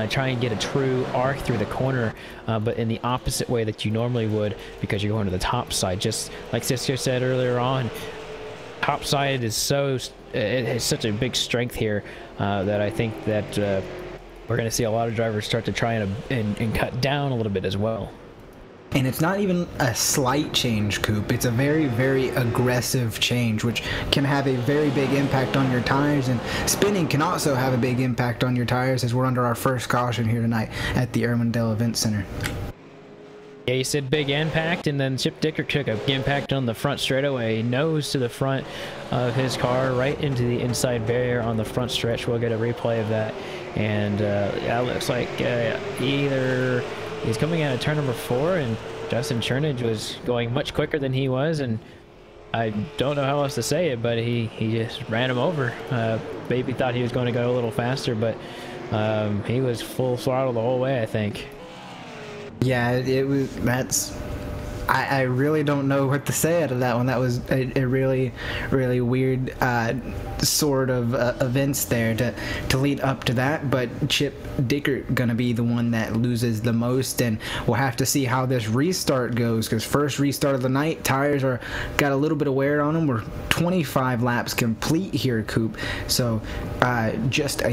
try and get a true arc through the corner, but in the opposite way that you normally would, because you're going to the top side. Just like Cisco said earlier on, top side is it has such a big strength here that I think that we're going to see a lot of drivers start to try and cut down a little bit as well. And it's not even a slight change, Coop. It's a very, very aggressive change, which can have a very big impact on your tires. And spinning can also have a big impact on your tires, as we're under our first caution here tonight at the Irwindale Event Center. Yeah, you said big impact, and then Chip Dicker took a impact on the front straightaway, nose to the front of his car, right into the inside barrier on the front stretch. We'll get a replay of that. And yeah, it looks like either he's coming out of turn number 4, and Justin Chernage was going much quicker than he was, and I don't know how else to say it, but he just ran him over. Maybe thought he was going to go a little faster, but he was full throttle the whole way, I think. Yeah, I really don't know what to say out of that one. That was a really, really weird sort of events there to lead up to that. But Chip Dicker gonna be the one that loses the most, and we'll have to see how this restart goes, because first restart of the night, tires got a little bit of wear on them. We're 25 laps complete here, Coop, so just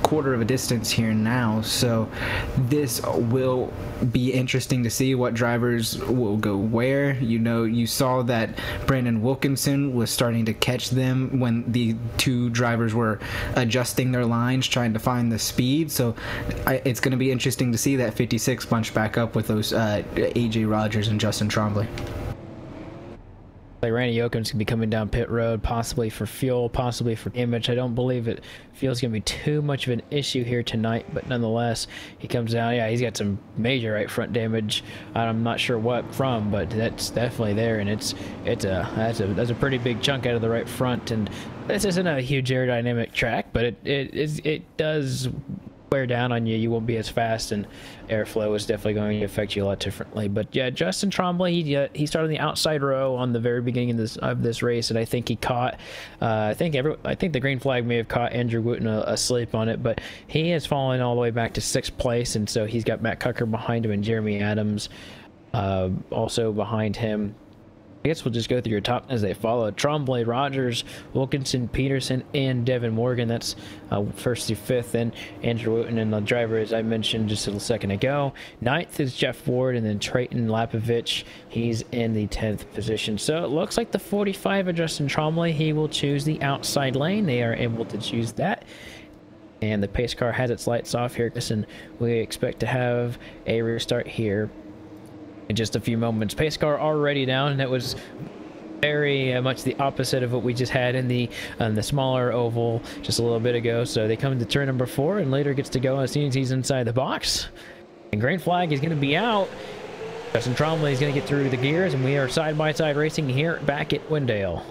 quarter of a distance here now. So this will be interesting to see what drivers drivers will go where. You know, you saw that Brandon Wilkinson was starting to catch them when the two drivers were adjusting their lines, trying to find the speed. So it's going to be interesting to see that 56 bunch back up with those AJ Rogers and Justin Trombley. Like Randy Yoakum's gonna be coming down pit road, possibly for fuel, possibly for damage. I don't believe it feels gonna be too much of an issue here tonight, but nonetheless, he comes down. Yeah, he's got some major right front damage. I'm not sure what from, but that's definitely there, and that's a pretty big chunk out of the right front. And this isn't a huge aerodynamic track, but it does wear down on you. You won't be as fast, and airflow is definitely going to affect you a lot differently. But yeah, Justin Trombley, he started in the outside row on the very beginning of this race, and I think he caught I think the green flag may have caught Andrew Wooten asleep on it, but he has fallen all the way back to 6th place, and so he's got Matt Cucker behind him and Jeremy Adams also behind him. I guess we'll just go through your top as they follow. Trombley, Rogers, Wilkinson, Peterson, and Devin Morgan. That's 1st through 5th. And Andrew Wooten, and the driver, as I mentioned just a second ago. 9th is Jeff Ward, and then Trayton Lapovich. He's in the 10th position. So it looks like the 45 of Justin Trombley, he will choose the outside lane. They are able to choose that. And the pace car has its lights off here, and we expect to have a restart here in just a few moments. Pace car already down, and that was very much the opposite of what we just had in the smaller oval just a little bit ago. So they come into turn number 4, and later gets to go as soon as he's inside the box. And green flag is going to be out. Justin Trombley is going to get through the gears, and we are side-by-side racing here back at Irwindale.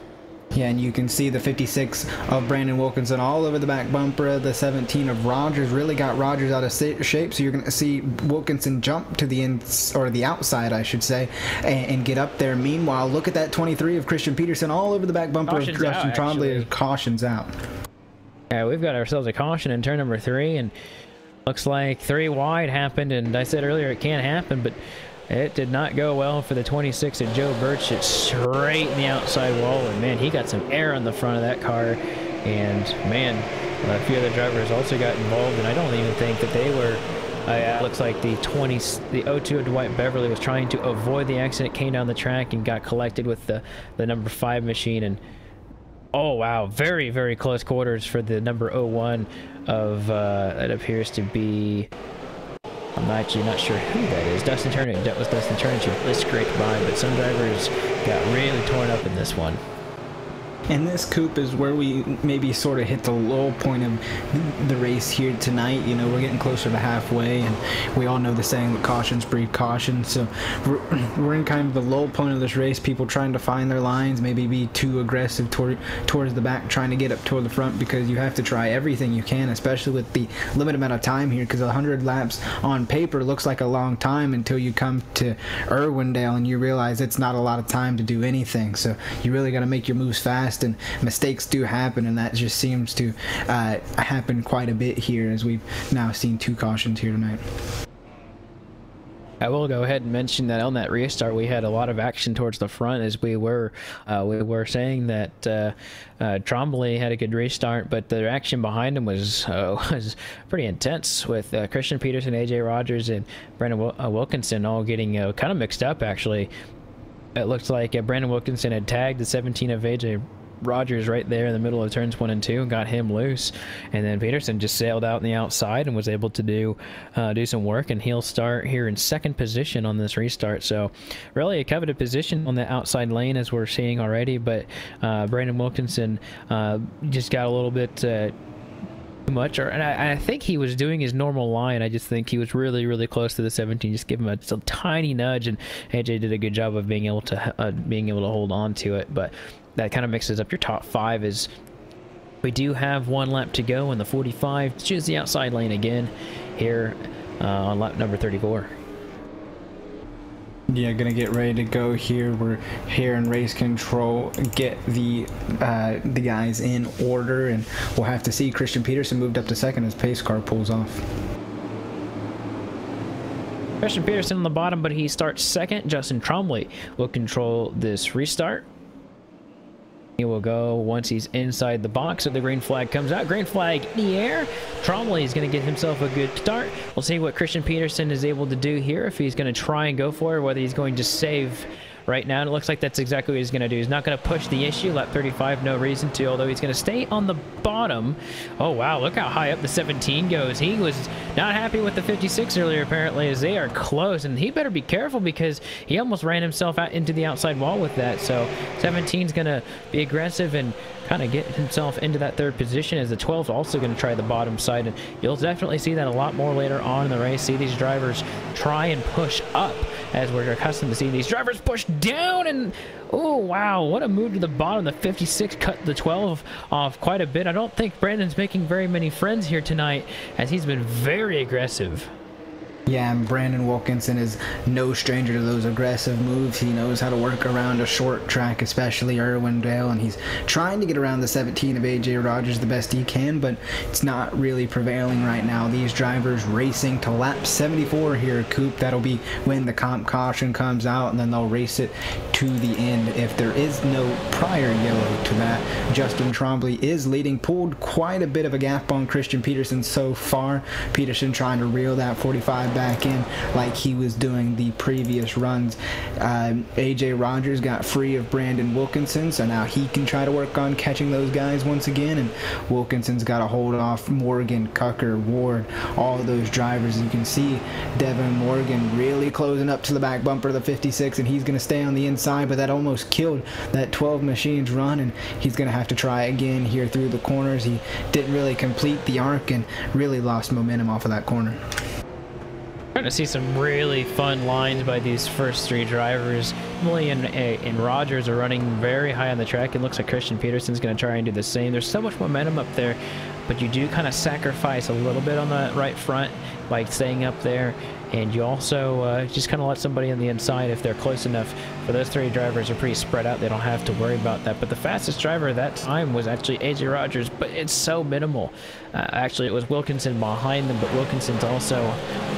Yeah, and you can see the 56 of Brandon Wilkinson all over the back bumper. The 17 of Rogers really got Rogers out of shape, so you're going to see Wilkinson jump to the the outside, I should say, and get up there. Meanwhile, look at that 23 of Christian Peterson all over the back bumper of Justin Trombley. Caution's out. Yeah, we've got ourselves a caution in turn number 3, and looks like 3 wide happened, and I said earlier it can't happen, but it did not go well for the 26 of Joe Birch. It's straight in the outside wall, and man, he got some air on the front of that car, and man, a few other drivers also got involved, and I don't even think that they were looks like the 02 of Dwight Beverly was trying to avoid the accident, came down the track and got collected with the number 5 machine. And oh wow, very, very close quarters for the number 01 of it appears to be, I'm actually not sure who that is. Dustin Turner. That was Dustin Turner. She really scraped by, but some drivers got really torn up in this one. And this coupe is where we maybe sort of hit the low point of the race here tonight. You know, we're getting closer to halfway, and we all know the saying that cautions breed caution. So we're in kind of the low point of this race. People trying to find their lines, maybe be too aggressive towards the back, trying to get up toward the front, because you have to try everything you can, especially with the limited amount of time here, because 100 laps on paper looks like a long time until you come to Irwindale and you realize it's not a lot of time to do anything. So you really got to make your moves fast, and mistakes do happen, and that just seems to happen quite a bit here, as we've now seen 2 cautions here tonight. I will go ahead and mention that on that restart we had a lot of action towards the front, as we were saying that Trombley had a good restart, but the action behind him was pretty intense, with Christian Peterson, AJ Rogers, and Brandon Wilkinson all getting kind of mixed up. Actually, it looked like Brandon Wilkinson had tagged the 17 of AJ Rogers right there in the middle of turns 1 and 2 and got him loose, and then Peterson just sailed out on the outside and was able to do some work, and he'll start here in 2nd position on this restart. So really a coveted position on the outside lane, as we're seeing already, but Brandon Wilkinson just got a little bit too much, and I think he was doing his normal line. I just think he was really, really close to the 17. Just give him a tiny nudge, and AJ did a good job of being able to hold on to it. But that kind of mixes up your top 5. As we do have 1 lap to go, and the 45 choose the outside lane again here on lap number 34. Yeah, gonna get ready to go here. We're here in race control, get the guys in order, and we'll have to see. Christian Peterson moved up to 2nd as pace car pulls off. Christian Peterson on the bottom, but he starts 2nd. Justin Trombley will control this restart. He will go once he's inside the box. So the green flag comes out. Green flag in the air. Trombley is going to get himself a good start. We'll see what Christian Peterson is able to do here, if he's going to try and go for it, whether he's going to save right now. And it looks like that's exactly what he's going to do. He's not going to push the issue. Lap 35, no reason to, although he's going to stay on the bottom. Oh, wow. Look how high up the 17 goes. He was not happy with the 56 earlier, apparently, as they are close. And he better be careful because he almost ran himself out into the outside wall with that. So 17's going to be aggressive and kind of get himself into that third position, as the 12 is also going to try the bottom side. And you'll definitely see that a lot more later on in the race. See these drivers try and push up, as we're accustomed to seeing these drivers push down. And oh, wow, what a move to the bottom. The 56 cut the 12 off quite a bit. I don't think Brandon's making very many friends here tonight, as he's been very aggressive. Yeah, and Brandon Wilkinson is no stranger to those aggressive moves. He knows how to work around a short track, especially Irwindale, and he's trying to get around the 17 of AJ Rogers the best he can, but it's not really prevailing right now. These drivers racing to lap 74 here, Coop. That'll be when the comp caution comes out, and then they'll race it to the end. If there is no prior yellow to that, Justin Trombley is leading, pulled quite a bit of a gap on Christian Peterson so far. Peterson trying to reel that 45 back in like he was doing the previous runs. AJ Rogers got free of Brandon Wilkinson, so now he can try to work on catching those guys once again, and Wilkinson's got to hold off Morgan, Cucker, Ward, all of those drivers. You can see Devin Morgan really closing up to the back bumper of the 56, and he's going to stay on the inside, but that almost killed that 12 Machines run, and he's going to have to try again here through the corners. He didn't really complete the arc and really lost momentum off of that corner. Trying to see some really fun lines by these first three drivers. Emily and Rogers are running very high on the track. It looks like Christian Peterson's going to try and do the same. There's so much momentum up there, but you do kind of sacrifice a little bit on the right front by staying up there, and you also just kind of let somebody on the inside if they're close enough. For those three drivers are pretty spread out, they don't have to worry about that. But the fastest driver at that time was actually AJ Rogers, but it's so minimal. Actually, it was Wilkinson behind them, but Wilkinson's also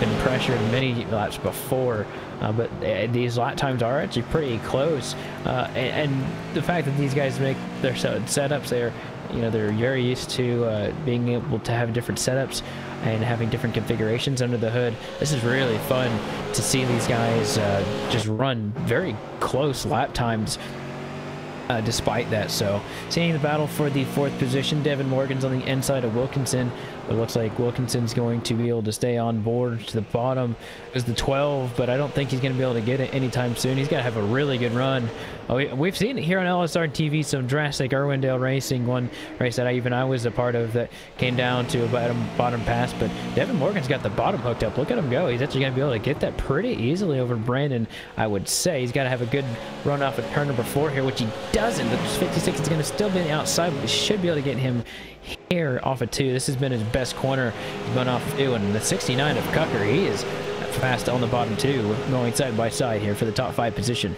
been pressured many laps before. But these lap times are actually pretty close, and the fact that these guys make their setups there, you know, they're very used to being able to have different setups and having different configurations under the hood. This is really fun to see these guys just run very close lap times despite that. So seeing the battle for the fourth position, Devin Morgan's on the inside of Wilkinson. It looks like Wilkinson's going to be able to stay on board to the bottom as the 12, but I don't think he's going to be able to get it anytime soon. He's got to have a really good run. We've seen it here on LSR TV, some drastic Irwindale racing. One race that I was a part of that came down to a bottom pass, but Devin Morgan's got the bottom hooked up. Look at him go. He's actually going to be able to get that pretty easily over Brandon, I would say. He's got to have a good run off of turn number 4 here, which he doesn't. The 56 is going to still be on the outside, but he should be able to get him here off of 2. This has been his best corner. He's going off of 2, and the 69 of Cucker, he is fast on the bottom 2, going side by side here for the top 5 position.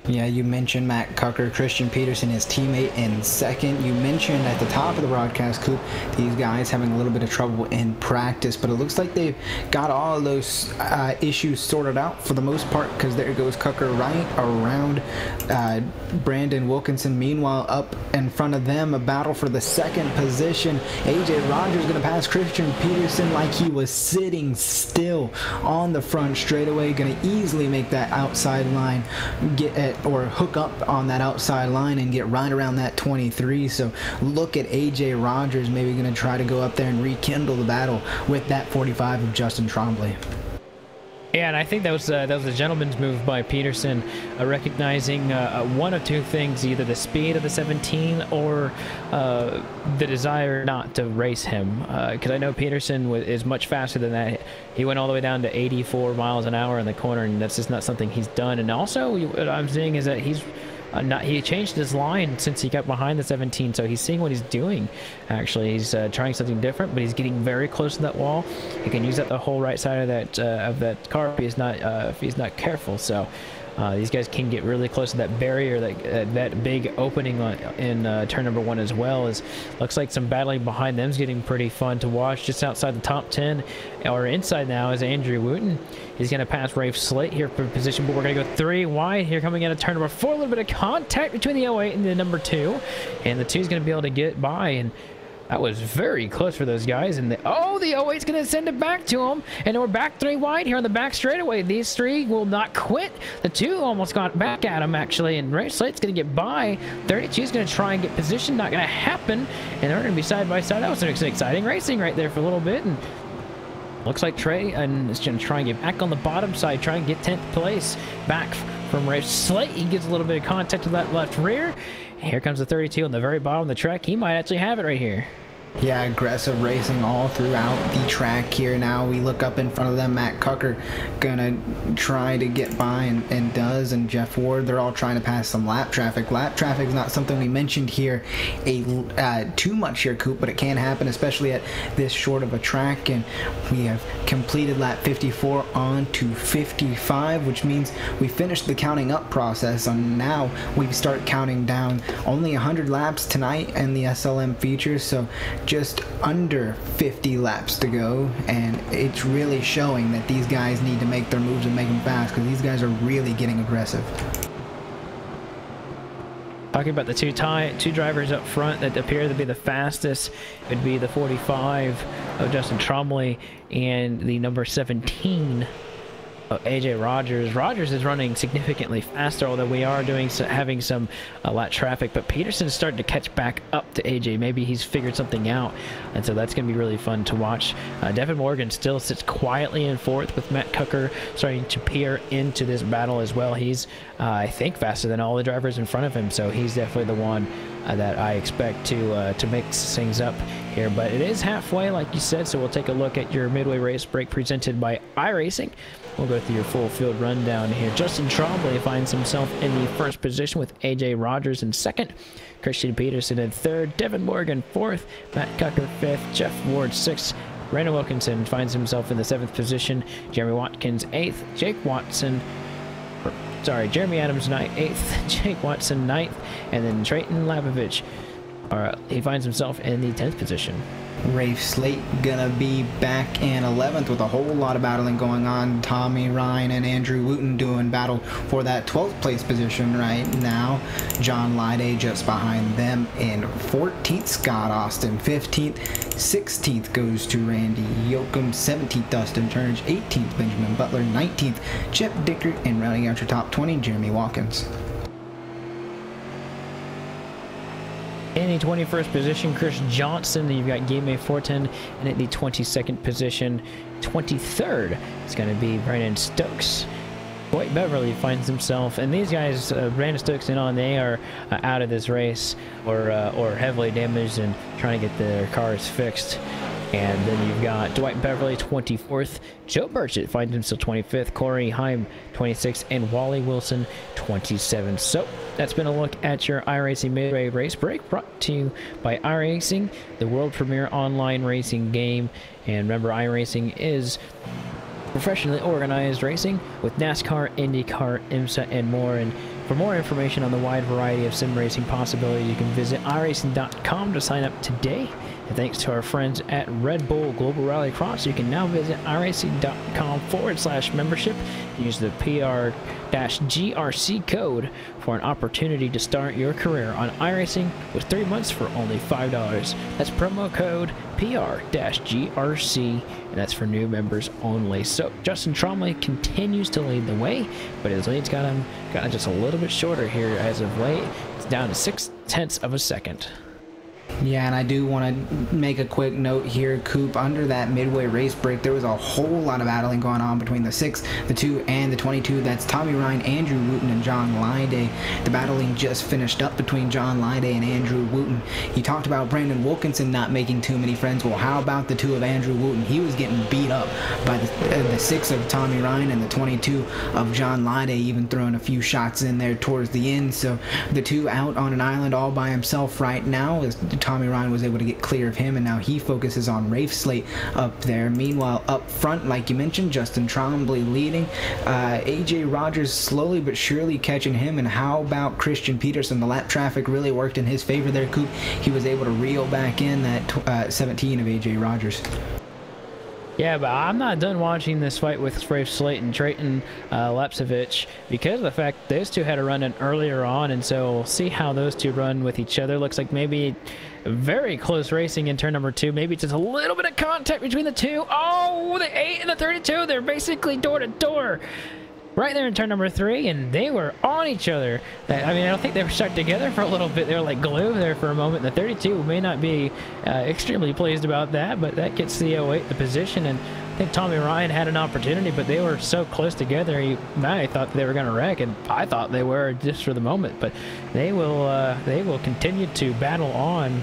Yeah, you mentioned Matt Cucker, Christian Peterson, his teammate in second. You mentioned at the top of the broadcast, Coop, these guys having a little bit of trouble in practice, but it looks like they've got all of those issues sorted out for the most part, because there goes Cucker right around Brandon Wilkinson. Meanwhile, up in front of them, a battle for the second position. AJ Rogers going to pass Christian Peterson like he was sitting still on the front straightaway, going to easily make that outside line, get at or hook up on that outside line and get right around that 23. So look at AJ Rogers maybe going to try to go up there and rekindle the battle with that 45 of Justin Trombley. Yeah, and I think that was a gentleman's move by Peterson, recognizing one of two things: either the speed of the 17 or the desire not to race him. Because I know Peterson is much faster than that. He went all the way down to 84 miles an hour in the corner, and that's just not something he's done. And also, what I'm seeing is that he changed his line since he got behind the 17, so he's seeing what he's doing. Actually, he's trying something different, but he's getting very close to that wall. He can use that the whole right side of that car if he's not careful. So These guys can get really close to that barrier, that big opening in turn number 1 as well. Looks like some battling behind them is getting pretty fun to watch. Just outside the top 10, or inside now, is Andrew Wooten. He's going to pass Rafe Slate here for position, but we're going to go 3 wide here coming out of turn number 4. A little bit of contact between the 08 and the number 2, and the 2 is going to be able to get by, and that was very close for those guys. And the 08's going to send it back to him. And we're back 3 wide here on the back straightaway. These 3 will not quit. The 2 almost got back at him, actually. And Rafe Slate's going to get by. 32 is going to try and get position. Not going to happen. And they're going to be side by side. That was exciting racing right there for a little bit. And looks like Trey is going to try and get back on the bottom side. Try and get 10th place back from Rafe Slate. He gets a little bit of contact to that left rear. Here comes the 32 on the very bottom of the track. He might actually have it right here. Yeah, aggressive racing all throughout the track here. Now we look up in front of them. Matt Cucker gonna try to get by and does, and Jeff Ward, they're all trying to pass some lap traffic. Lap traffic is not something we mentioned here too much here, Coop, but it can happen, especially at this short of a track. And we have completed lap 54 on to 55, which means we finished the counting up process, and now we start counting down. Only 100 laps tonight in the SLM features, so just under 50 laps to go, and it's really showing that these guys need to make their moves and make them fast, because these guys are really getting aggressive. Talking about the two drivers up front that appear to be the fastest, it would be the 45 of Justin Trombley and the number 17 of AJ Rogers. Rogers is running significantly faster, although we are having some lap traffic, but Peterson's starting to catch back up to AJ. Maybe he's figured something out, and so that's going to be really fun to watch. Devin Morgan still sits quietly in 4th, with Matt Cucker starting to peer into this battle as well. He's I think faster than all the drivers in front of him, so he's definitely the one that I expect to mix things up here. But it is halfway, like you said, so we'll take a look at your midway race break presented by iRacing. We'll go through your full field rundown here. Justin Trombley finds himself in the 1st position, with AJ Rogers in 2nd, Christian Peterson in 3rd, Devin Morgan 4th, Matt Cucker 5th, Jeff Ward 6th, Brandon Wilkinson finds himself in the 7th position, Jeremy Watkins 8th, Jeremy Adams 8th, Jake Watson 9th, and then Trayton Labovich, he finds himself in the 10th position. Rafe Slate gonna be back in 11th with a whole lot of battling going on. Tommy Ryan and Andrew Wooten doing battle for that 12th place position right now. John Lyday just behind them in 14th. Scott Austin 15th. 16th goes to Randy Yoakum. 17th Dustin Turnage. 18th Benjamin Butler. 19th Chip Dickert, and rounding out your top 20, Jeremy Watkins. In the 21st position, Chris Johnson. Then you've got Game A 410, and at the 22nd position, 23rd, it's going to be Brandon Stokes. Dwight Beverly finds himself, and these guys, Brandon Stokes and on, they are out of this race or heavily damaged and trying to get their cars fixed. And then you've got Dwight Beverly 24th, Joe Burchett finds himself 25th, Corey Heim 26th, and Wally Wilson 27th. So that's been a look at your iRacing Midway Race Break, brought to you by iRacing, the world premier online racing game. And remember, iRacing is professionally organized racing with NASCAR, IndyCar, IMSA, and more. And for more information on the wide variety of sim racing possibilities, you can visit iRacing.com to sign up today. And thanks to our friends at Red Bull Global Rallycross, you can now visit iRacing.com/membership. Use the PR-GRC code for an opportunity to start your career on iRacing with 3 months for only $5. That's promo code PR-GRC, and that's for new members only. So Justin Trombley continues to lead the way, but his lead's gotten just a little bit shorter here as of late. It's down to 0.6 of a second. Yeah, and I do want to make a quick note here, Coop. Under that midway race break, there was a whole lot of battling going on between the 6, the 2, and the 22. That's Tommy Ryan, Andrew Wooten, and John Lyday. The battling just finished up between John Lyday and Andrew Wooten. You talked about Brandon Wilkinson not making too many friends. Well, how about the 2 of Andrew Wooten? He was getting beat up by the 6 of Tommy Ryan and the 22 of John Lyday, even throwing a few shots in there towards the end. So the 2 out on an island all by himself right now is Tommy Ryan was able to get clear of him, and now he focuses on Rafe Slate up there. Meanwhile, up front, like you mentioned, Justin Trombley leading. AJ Rogers slowly but surely catching him, and how about Christian Peterson? The lap traffic really worked in his favor there, Coop. He was able to reel back in that 17 of AJ Rogers. Yeah, but I'm not done watching this fight with Rafe Slate and Drayton Lepsevich because of the fact those two had a run in earlier on, and so we'll see how those two run with each other. Looks like maybe very close racing in turn number 2. Maybe just a little bit of contact between the two. Oh, the 8 and the 32. They're basically door to door right there in turn number 3, and they were on each other. I mean, I don't think they were stuck together for a little bit. They were like glue there for a moment. The 32 may not be extremely pleased about that, but that gets the 08 the position, and I think Tommy Ryan had an opportunity, but they were so close together. I thought they were going to wreck, and I thought they were just for the moment, but they will continue to battle on.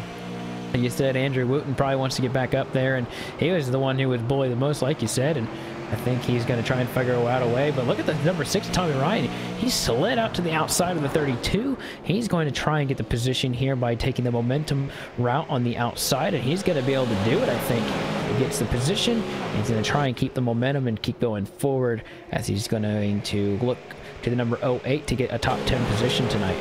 You said Andrew Wooten probably wants to get back up there, and he was the one who was bullied the most, like you said, and I think he's going to try and figure out a way. But look at the number 6, Tommy Ryan. He slid out to the outside of the 32. He's going to try and get the position here by taking the momentum route on the outside, and he's going to be able to do it, I think. He gets the position. He's going to try and keep the momentum and keep going forward as he's going to look to the number 08 to get a top 10 position tonight.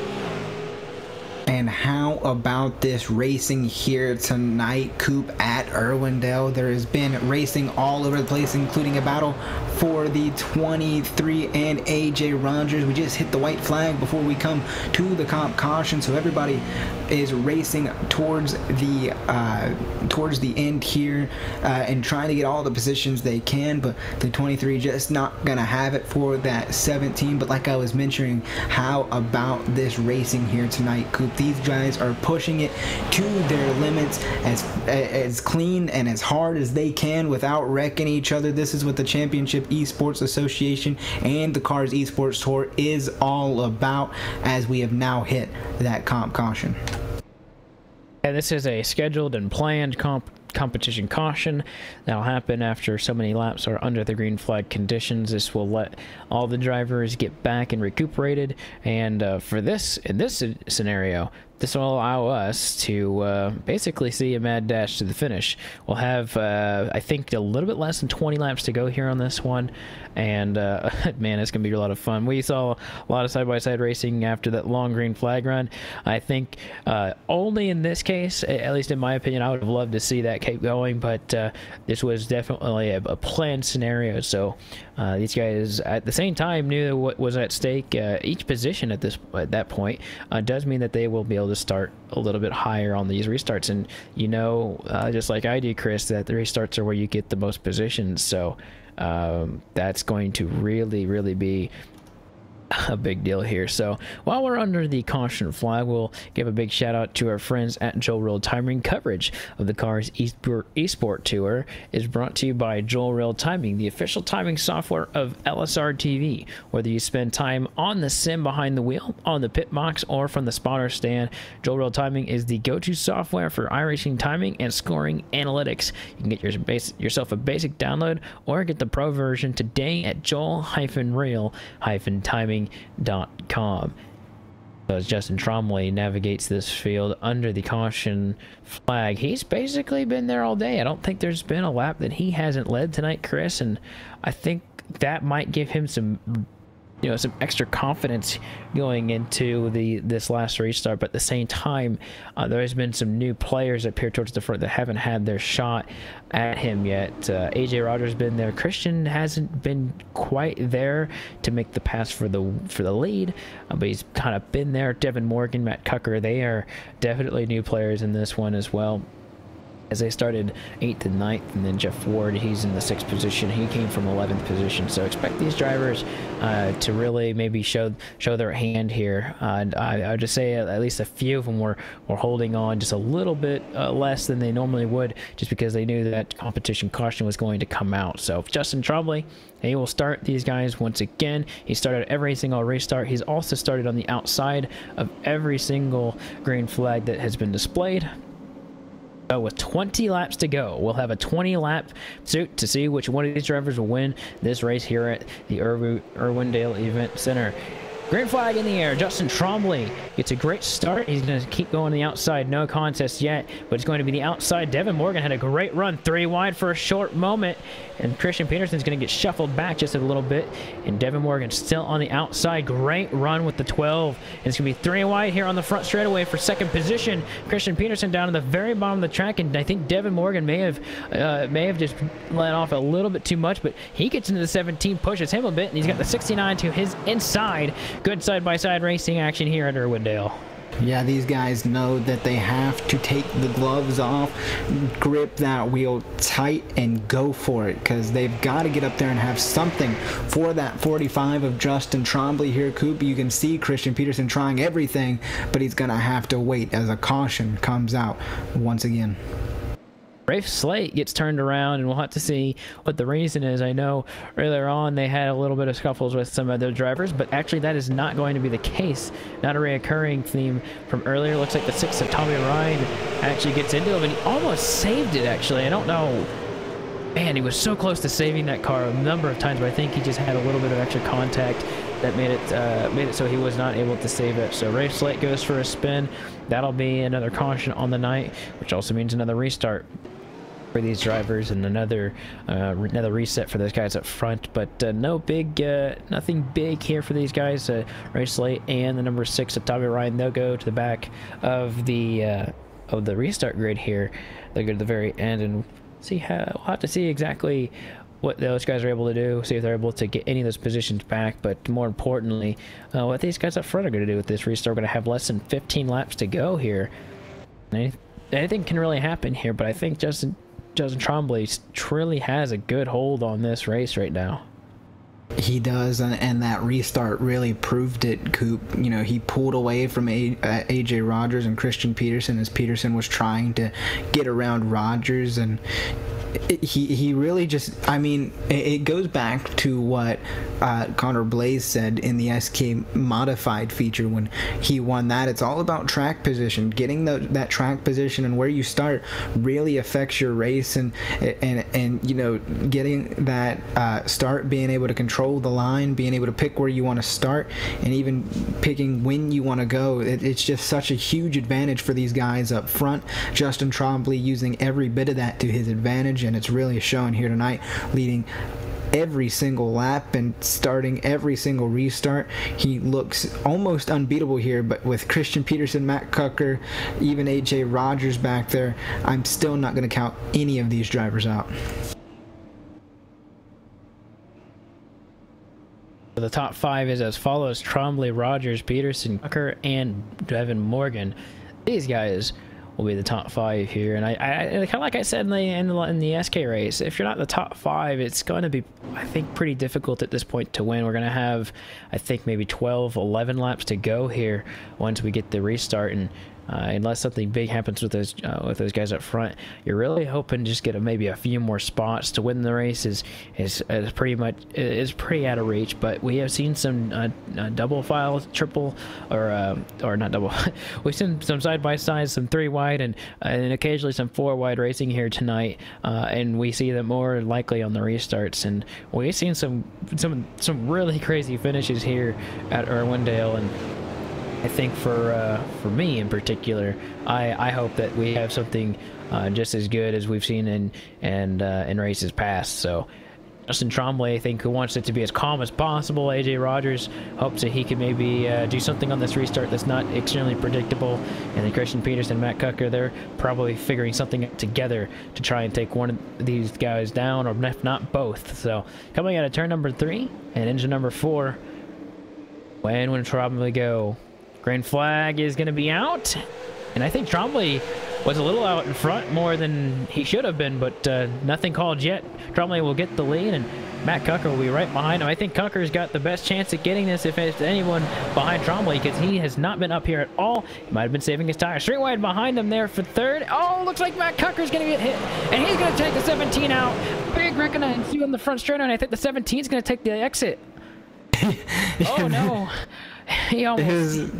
And how about this racing here tonight, Coop, at Irwindale? There has been racing all over the place, including a battle for the 23 and AJ Rogers. We just hit the white flag before we come to the comp caution, so everybody is racing towards the end here and trying to get all the positions they can, but the 23 just not gonna have it for that 17. But like I was mentioning, how about this racing here tonight, Coop? These guys are pushing it to their limits as clean and as hard as they can without wrecking each other. This is what the Championship Esports Association and the Cars Esports Tour is all about, as we have now hit that comp caution. Yeah, this is a scheduled and planned competition caution that'll happen after so many laps are under the green flag conditions. This will let all the drivers get back and recuperated, and in this scenario, this will allow us to basically see a mad dash to the finish. We'll have, I think, a little bit less than 20 laps to go here on this one, and man, it's going to be a lot of fun. We saw a lot of side-by-side racing after that long green flag run. I think only in this case, at least in my opinion, I would have loved to see that keep going, but this was definitely a planned scenario, so these guys at the same time knew what was at stake. Each position at that point does mean that they will be able to start a little bit higher on these restarts, and you know, just like I do, Chris, that the restarts are where you get the most positions, so that's going to really be a big deal here. So while we're under the caution flag, we'll give a big shout out to our friends at Joel Real Timing. Coverage of the Cars eSport Tour is brought to you by Joel Real Timing, the official timing software of LSR TV. Whether you spend time on the sim behind the wheel, on the pit box, or from the spotter stand, Joel Real Timing is the go-to software for iRacing timing and scoring analytics. You can get yourself a basic download or get the pro version today at joel-real-timing.com. As Justin Trombley navigates this field under the caution flag, he's basically been there all day. I don't think there's been a lap that he hasn't led tonight, Chris, and I think that might give him some extra confidence going into this last restart. But at the same time, there has been some new players up here towards the front that haven't had their shot at him yet. AJ Rogers been there. Christian hasn't been quite there to make the pass for the lead, but he's kind of been there. Devin Morgan, Matt Cucker, they are definitely new players in this one as well, as they started 8th and 9th, and then Jeff Ward, he's in the 6th position. He came from 11th position. So expect these drivers to really maybe show their hand here. I would just say at least a few of them were holding on just a little bit less than they normally would, just because they knew that competition caution was going to come out. So Justin Trombley, he will start these guys once again. He started every single restart. He's also started on the outside of every single green flag that has been displayed. So with 20 laps to go, we'll have a 20-lap suit to see which one of these drivers will win this race here at the Irwindale Event Center. Green flag in the air. Justin Trombley gets a great start. He's going to keep going the outside. No contest yet, but it's going to be the outside. Devin Morgan had a great run. 3 wide for a short moment. And Christian Peterson's going to get shuffled back just a little bit. And Devin Morgan still on the outside. Great run with the 12. And it's going to be 3 wide here on the front straightaway for second position. Christian Peterson down at the very bottom of the track. And I think Devin Morgan may have just let off a little bit too much. But he gets into the 17, pushes him a bit. And he's got the 69 to his inside. Good side-by-side racing action here at Irwindale. Yeah, these guys know that they have to take the gloves off, grip that wheel tight, and go for it, because they've got to get up there and have something for that 45 of Justin Trombley here. Coop, you can see Christian Peterson trying everything, but he's going to have to wait as a caution comes out once again. Rafe Slate gets turned around, and we'll have to see what the reason is. I know earlier on they had a little bit of scuffles with some other drivers, but actually that is not going to be the case. Not a reoccurring theme from earlier. Looks like the 6 of Tommy Ryan actually gets into him, and he almost saved it, actually. I don't know. Man, he was so close to saving that car a number of times, but I think he just had a little bit of extra contact that made it so he was not able to save it. So Rafe Slate goes for a spin. That'll be another caution on the night, which also means another restart for these drivers and another reset for those guys up front. But nothing big here for these guys. Ray Slate and the number 6 of Tommy Ryan, they'll go to the back of the restart grid here. They'll go to the very end, and we'll have to see exactly what those guys are able to do, see if they're able to get any of those positions back, but more importantly, what these guys up front are going to do with this restart. We're going to have less than 15 laps to go here. Anything can really happen here, but I think Justin Trombley truly has a good hold on this race right now. He does, and that restart really proved it, Coop. You know, he pulled away from AJ Rogers and Christian Peterson as Peterson was trying to get around Rogers, and he really just, I mean, it goes back to what Connor Blaze said in the SK modified feature when he won that. It's all about track position. Getting that track position and where you start really affects your race, and you know, getting that start, being able to control the line, being able to pick where you want to start, and even picking when you want to go. It's just such a huge advantage for these guys up front. Justin Trombley using every bit of that to his advantage, and it's really showing here tonight, leading every single lap and starting every single restart. He looks almost unbeatable here, but with Christian Peterson, Matt Cucker, even AJ Rogers back there, I'm still not going to count any of these drivers out. The top 5 is as follows: Trombley, Rogers, Peterson, Cucker, and Devin Morgan. These guys will be the top 5 here, and I kind of like I said in the SK race, if you're not in the top 5, it's going to be, I think, pretty difficult at this point to win. We're going to have, I think, maybe 11 laps to go here once we get the restart, and unless something big happens with those guys up front, you're really hoping to just get maybe a few more spots to win the race. Is pretty out of reach. But we have seen some double file, triple, or not double. We've seen some side by side, some 3 wide, and occasionally some 4 wide racing here tonight. And we see them more likely on the restarts. And we've seen some really crazy finishes here at Irwindale, and I think for me in particular, I hope that we have something just as good as we've seen in races past. So Justin Trombley, I think, who wants it to be as calm as possible. AJ Rogers hopes that he can maybe do something on this restart that's not extremely predictable. And then Christian Peterson, Matt Cucker, they're probably figuring something out together to try and take one of these guys down, or if not both. So coming out of turn number 3 and engine number 4, when will Trombley go? Green flag is going to be out, and I think Trombley was a little out in front more than he should have been, but nothing called yet. Trombley will get the lead, and Matt Cucker will be right behind him. I think Cucker's got the best chance at getting this if it's anyone behind Trombley, because he has not been up here at all. He might have been saving his tires. Straight wide behind him there for 3rd. Oh, looks like Matt Cucker's going to get hit, and he's going to take the 17 out. Big wreck on the front straight, and I think the 17 is going to take the exit. Oh, no. He almost...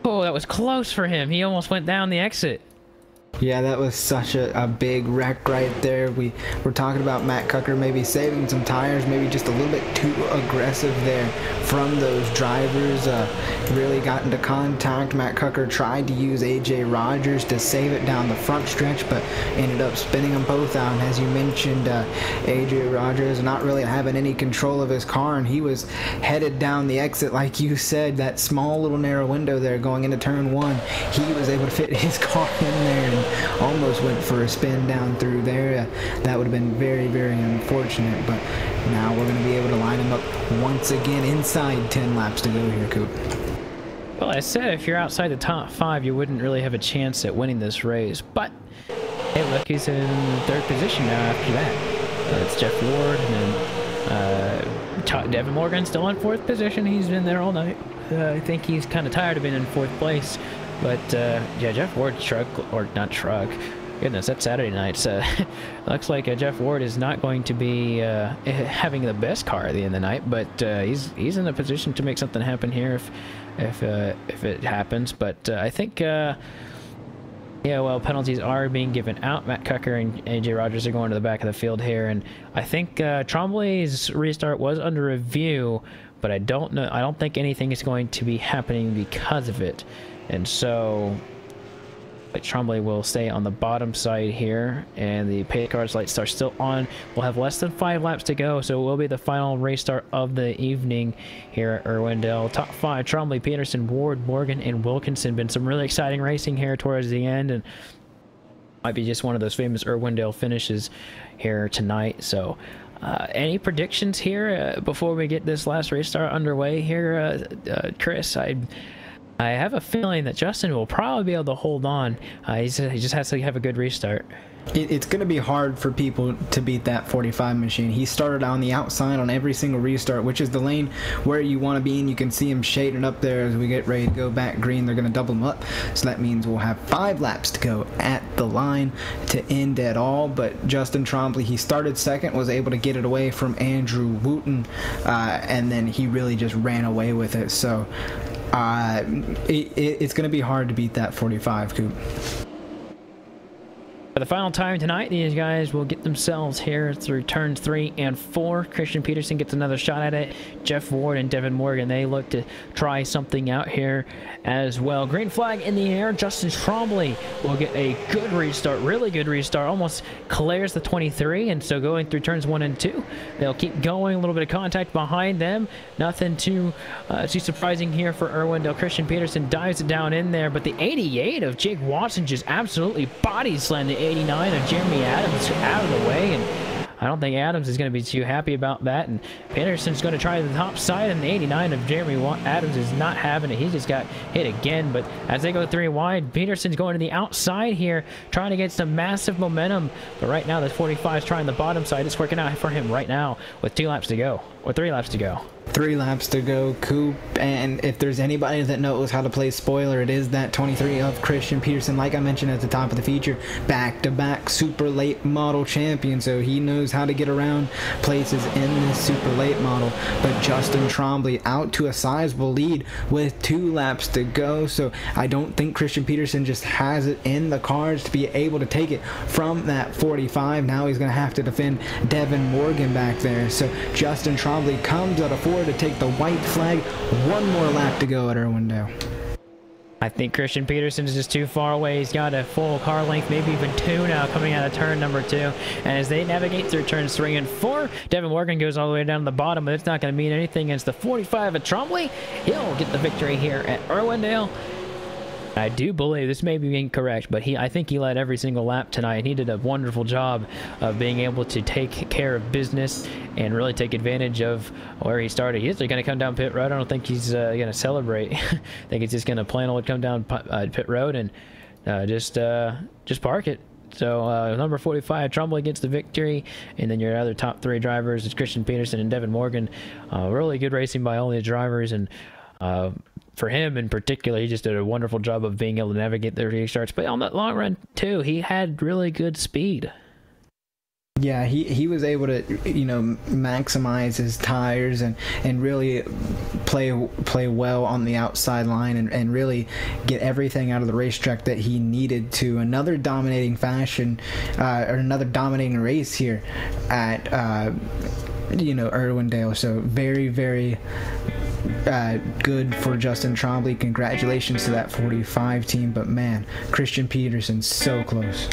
Oh, that was close for him. He almost went down the exit. Yeah, that was such a big wreck right there. We're talking about Matt Cucker maybe saving some tires, maybe just a little bit too aggressive there from those drivers. Really got into contact. Matt Cucker tried to use AJ Rogers to save it down the front stretch, but ended up spinning them both out. And as you mentioned, AJ Rogers not really having any control of his car, and he was headed down the exit, like you said, that small little narrow window there going into turn 1. He was able to fit his car in there and almost went for a spin down through there. That would have been very, very unfortunate, but now we're going to be able to line him up once again inside 10 laps to go here, Coop. Well, I said if you're outside the top 5, you wouldn't really have a chance at winning this race, but hey, look, he's in 3rd position now after that. It's Jeff Ward, and then Devin Morgan still in 4th position. He's been there all night. I think he's kind of tired of being in 4th place. But, yeah, Jeff Ward goodness, that's Saturday night. So looks like Jeff Ward is not going to be having the best car at the end of the night, but he's in a position to make something happen here if it happens. But I think, yeah, well, penalties are being given out. Matt Cucker and AJ Rogers are going to the back of the field here, and I think Tremblay's restart was under review, but I don't think anything is going to be happening because of it. And so Tremblay will stay on the bottom side here, and the pay cards lights are still on. We'll have less than 5 laps to go, so it will be the final race start of the evening here at Irwindale. Top 5, Tremblay, Peterson, Ward, Morgan, and Wilkinson. Been some really exciting racing here towards the end, and might be just one of those famous Irwindale finishes here tonight. So any predictions here before we get this last race start underway here, Chris? I have a feeling that Justin will probably be able to hold on. He just has to have a good restart. It's going to be hard for people to beat that 45 machine. He started on the outside on every single restart, which is the lane where you want to be, and you can see him shading up there as we get ready to go back green. They're going to double him up, so that means we'll have 5 laps to go at the line to end it all. But Justin Trombley, he started second, was able to get it away from Andrew Wooten, and then he really just ran away with it. So it's going to be hard to beat that 45, Coop. For the final time tonight, these guys will get themselves here through turns 3 and 4. Christian Peterson gets another shot at it. Jeff Ward and Devin Morgan, they look to try something out here as well. Green flag in the air. Justin Trombley will get a good restart, really good restart. Almost clears the 23, and so going through turns 1 and 2, they'll keep going. A little bit of contact behind them. Nothing too surprising here for Irwindale. Christian Peterson dives it down in there, but the 88 of Jake Watson just absolutely body slammed the 89 of Jeremy Adams out of the way, and I don't think Adams is going to be too happy about that. And Peterson's going to try the top side, and the 89 of Jeremy Adams is not having it. He just got hit again. But as they go 3 wide, Peterson's going to the outside here, trying to get some massive momentum. But right now, the 45 is trying the bottom side. It's working out for him right now with 2 laps to go, or 3 laps to go. 3 laps to go, Coop, and if there's anybody that knows how to play spoiler, it is that 23 of Christian Peterson. Like I mentioned at the top of the feature, back-to-back super late model champion, so he knows how to get around places in this super late model. But Justin Trombley out to a sizable lead with 2 laps to go, so I don't think Christian Peterson just has it in the cards to be able to take it from that 45. Now he's going to have to defend Devin Morgan back there, so Justin Trombley comes out of 4 to take the white flag. 1 more lap to go at Irwindale. I think Christian Peterson is just too far away. He's got a full car length, maybe even 2 now coming out of turn number 2. And as they navigate through turns 3 and 4, Devin Morgan goes all the way down to the bottom, but it's not going to mean anything against the 45 of Trombley. He'll get the victory here at Irwindale. I do believe, this may be incorrect, but I think he led every single lap tonight, and he did a wonderful job of being able to take care of business and really take advantage of where he started. He's going to come down pit road. I don't think he's going to celebrate. I think he's just going to plan on come down pit road and just park it. So number 45, Trombley gets the victory, and then your other top 3 drivers is Christian Peterson and Devin Morgan. Really good racing by all the drivers, and for him in particular, he just did a wonderful job of being able to navigate the restarts. But on that long run, too, he had really good speed. Yeah, he was able to, you know, maximize his tires and really play well on the outside line and really get everything out of the racetrack that he needed to. Another dominating fashion, or another dominating race here at you know, Irwindale. So very, very good for Justin Trombley. Congratulations to that 45 team. But man, Christian Peterson so close.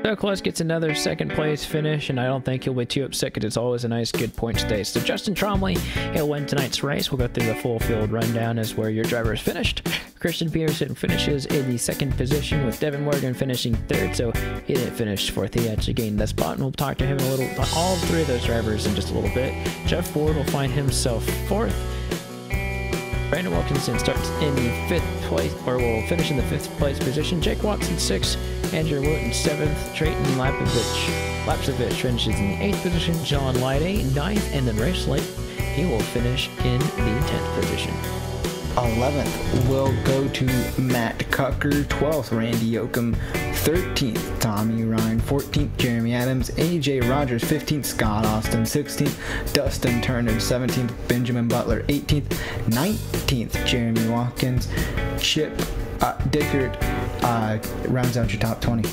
So close, gets another second place finish, and I don't think he'll be too upset because it's always a nice good point today. So Justin Trombley, he'll win tonight's race. We'll go through the full field rundown as where your driver is finished. Christian Peterson finishes in the second position with Devin Morgan finishing third, so he didn't finish fourth. He actually gained that spot, and we'll talk to him a little, all three of those drivers in just a little bit. Jeff Ford will find himself fourth. Brandon Wilkinson starts in the fifth place, or will finish in the fifth place position. Jake Watson sixth, Andrew Wooten seventh, Trayton Lapsovich finishes in the eighth position. John Lyday ninth, and then Race Lake, he will finish in the 10th position. 11th will go to Matt Cucker, 12th Randy Yoakum, 13th Tommy Ryan, 14th Jeremy Adams, AJ Rogers, 15th Scott Austin, 16th Dustin Turner, 17th Benjamin Butler, 18th, 19th Jeremy Watkins, Chip Dickert rounds out your top 20.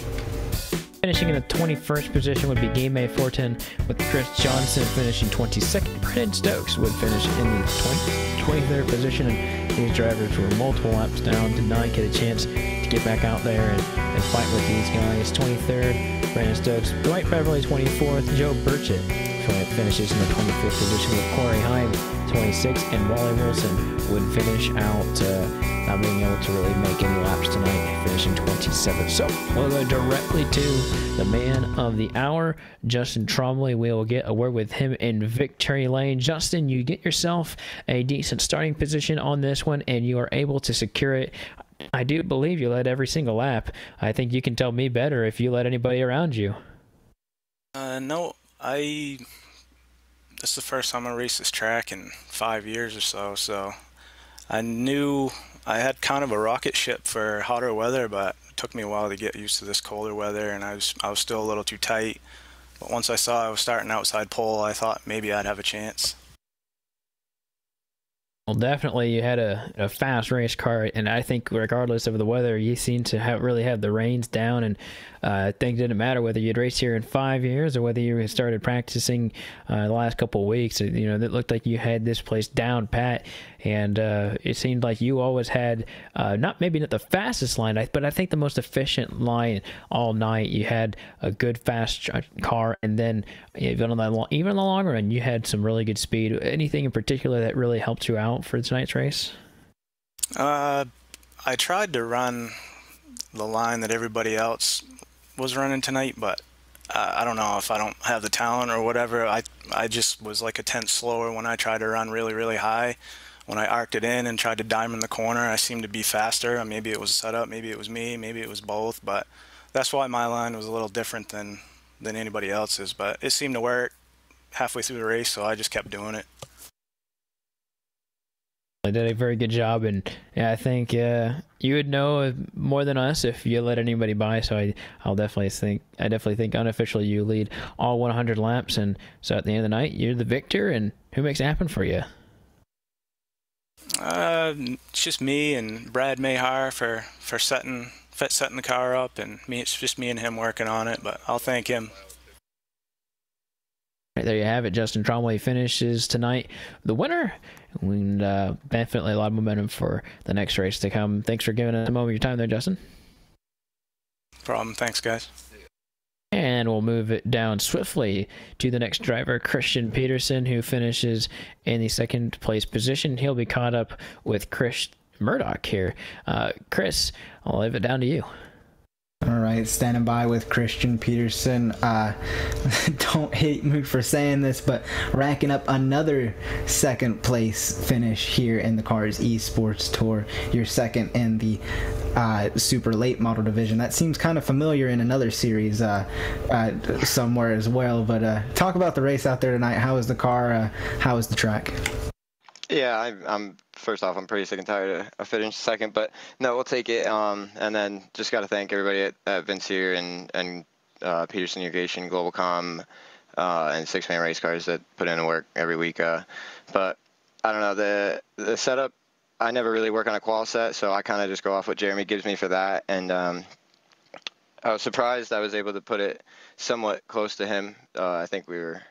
Finishing in the 21st position would be Game A 410 with Chris Johnson finishing 22nd. Brendan Stokes would finish in the 23rd position, and these drivers were multiple laps down, did not get a chance to get back out there and fight with these guys. 23rd, Brandon Stokes. Dwight Beverly, 24th. Joe Burchett finishes in the 25th position with Corey Heim, 26th, and Wally Wilson would finish out not being able to really make any laps tonight, finishing 27th. So we'll go directly to the man of the hour, Justin Trombley. We will get a word with him in victory lane. Justin, you get yourself a decent starting position on this one, and you are able to secure it. I do believe you led every single lap. I think you can tell me better if you led anybody around you. No, this is the first time I raced this track in 5 years or so I knew I had kind of a rocket ship for hotter weather, but it took me a while to get used to this colder weather, and I was still a little too tight. But once I saw I was starting outside pole, I thought maybe I'd have a chance. Well, definitely you had a fast race car, and I think regardless of the weather, you seem to really have the reins down, and I think it didn't matter whether you'd raced here in 5 years or whether you started practicing the last couple of weeks. You know, it looked like you had this place down pat, and it seemed like you always had maybe not the fastest line, but I think the most efficient line all night. You had a good fast car, and then even in the long run, you had some really good speed. Anything in particular that really helped you out for tonight's race? I tried to run the line that everybody else was running tonight, but I don't know if I don't have the talent or whatever. I just was like a tenth slower when I tried to run really, really high. When I arced it in and tried to diamond the corner, I seemed to be faster. Maybe it was a setup, maybe it was me, maybe it was both, but that's why my line was a little different than anybody else's. But it seemed to work halfway through the race, so I just kept doing it. I did a very good job, and yeah, I think you would know more than us if you let anybody by. So I definitely think unofficially you lead all 100 laps, and so at the end of the night you're the victor. And who makes it happen for you? It's just me and Brad Mayhar for setting the car up, and it's just me and him working on it. But I'll thank him. Right, there you have it. Justin Trombley finishes tonight the winner, and definitely a lot of momentum for the next race to come. Thanks for giving us a moment of your time there, Justin. No problem. Thanks, guys. And we'll move it down swiftly to the next driver, Christian Peterson, who finishes in the second place position. He'll be caught up with Chris Murdoch here. Chris, I'll leave it down to you. All right, standing by with Christian Peterson. Don't hate me for saying this, but racking up another second place finish here in the Cars eSports Tour. Your second in the super late model division. That seems kind of familiar in another series somewhere as well. But talk about the race out there tonight. How was the car? How was the track? Yeah, I'm first off, I'm pretty sick and tired of finishing second, but no, we'll take it. And then just got to thank everybody at Vince here and Peterson Irrigation, Globalcom, and 6-man race cars that put in work every week. But I don't know, the setup, I never really work on a qual set, so I kind of just go off what Jeremy gives me for that. And I was surprised I was able to put it somewhat close to him. I think we were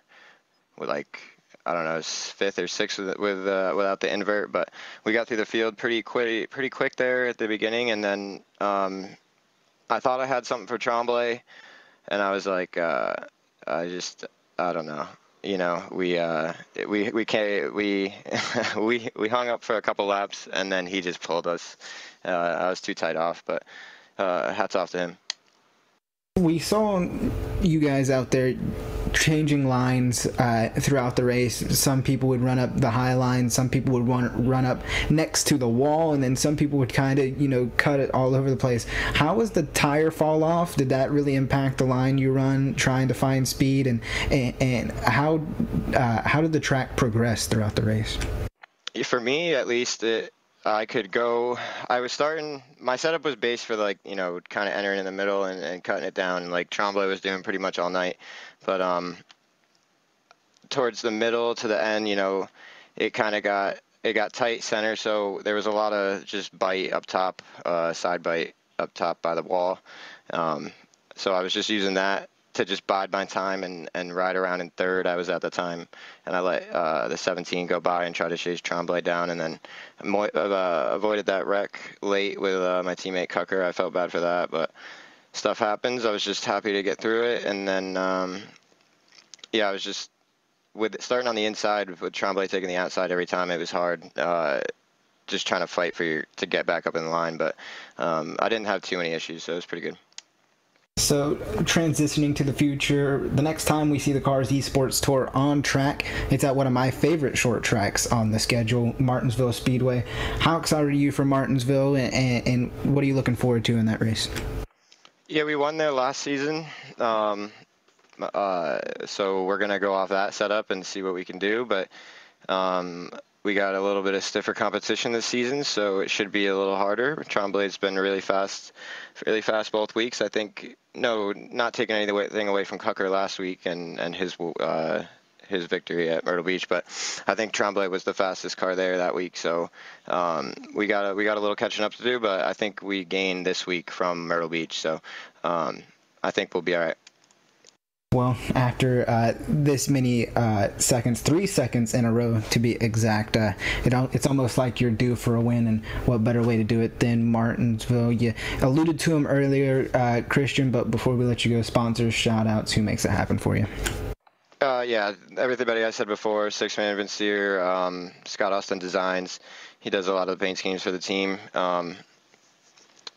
like, I don't know, 5th or 6th without the invert, but we got through the field pretty quick there at the beginning. And then I thought I had something for Tremblay, and I was like, I don't know. You know, we hung up for a couple laps, and then he just pulled us. I was too tight off, but hats off to him. We saw you guys out there changing lines throughout the race. Some people would run up the high line, some people would run up next to the wall, and then some people would kind of, you know, cut it all over the place. How was the tire fall off? Did that really impact the line you run trying to find speed, and how did the track progress throughout the race? For me, at least, I could go. I was starting. My setup was based for, like, you know, kind of entering in the middle and cutting it down, like Tremblay was doing pretty much all night. But towards the middle to the end, you know, it got tight center, so there was a lot of just bite up top, side bite up top by the wall. So I was just using that to just bide my time and ride around in third. I was at the time, and I let the 17 go by and try to chase Tremblay down, and then avoided that wreck late with my teammate Cucker. I felt bad for that, but stuff happens. I was just happy to get through it, and then yeah, I was just starting on the inside with Tremblay taking the outside every time. It was hard, just trying to fight to get back up in the line, but I didn't have too many issues, so it was pretty good. So, transitioning to the future, the next time we see the Cars eSports Tour on track, it's at one of my favorite short tracks on the schedule, Martinsville Speedway. How excited are you for Martinsville, and what are you looking forward to in that race? Yeah, we won there last season, so we're going to go off that setup and see what we can do, but we got a little bit of stiffer competition this season, so it should be a little harder. Tremblay's been really fast both weeks. I think, no, not taking anything away from Cucker last week and his victory at Myrtle Beach, but I think Tremblay was the fastest car there that week. So we got a little catching up to do, but I think we gained this week from Myrtle Beach, so I think we'll be all right. Well, after this many seconds, 3 seconds in a row to be exact, it's almost like you're due for a win, and what better way to do it than Martinsville? You alluded to him earlier, Christian, but before we let you go, sponsors, shout-outs, who makes it happen for you? Yeah, everybody I said before, 6-man Vince Sear, Scott Austin Designs. He does a lot of the paint schemes for the team.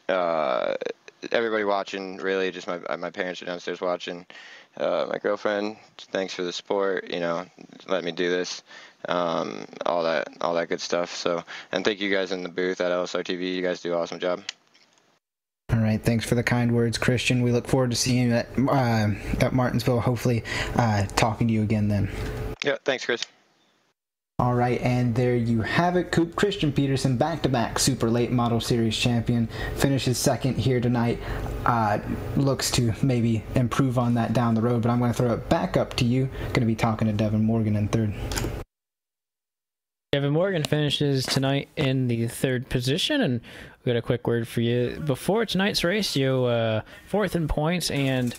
Everybody watching, really, just my parents are downstairs watching. My girlfriend, thanks for the support, you know, let me do this, all that good stuff. So, and thank you guys in the booth at LSR TV. You guys do an awesome job. All right, thanks for the kind words, Christian. We look forward to seeing you at Martinsville, hopefully talking to you again then. Yeah, thanks, Chris. All right, and there you have it. Christian Peterson, back-to-back Super Late Model Series champion, finishes second here tonight. Looks to maybe improve on that down the road, but I'm going to throw it back up to you. Going to be talking to Devin Morgan in third. Devin Morgan finishes tonight in the third position, and we got a quick word for you. Before tonight's race, you fourth in points, and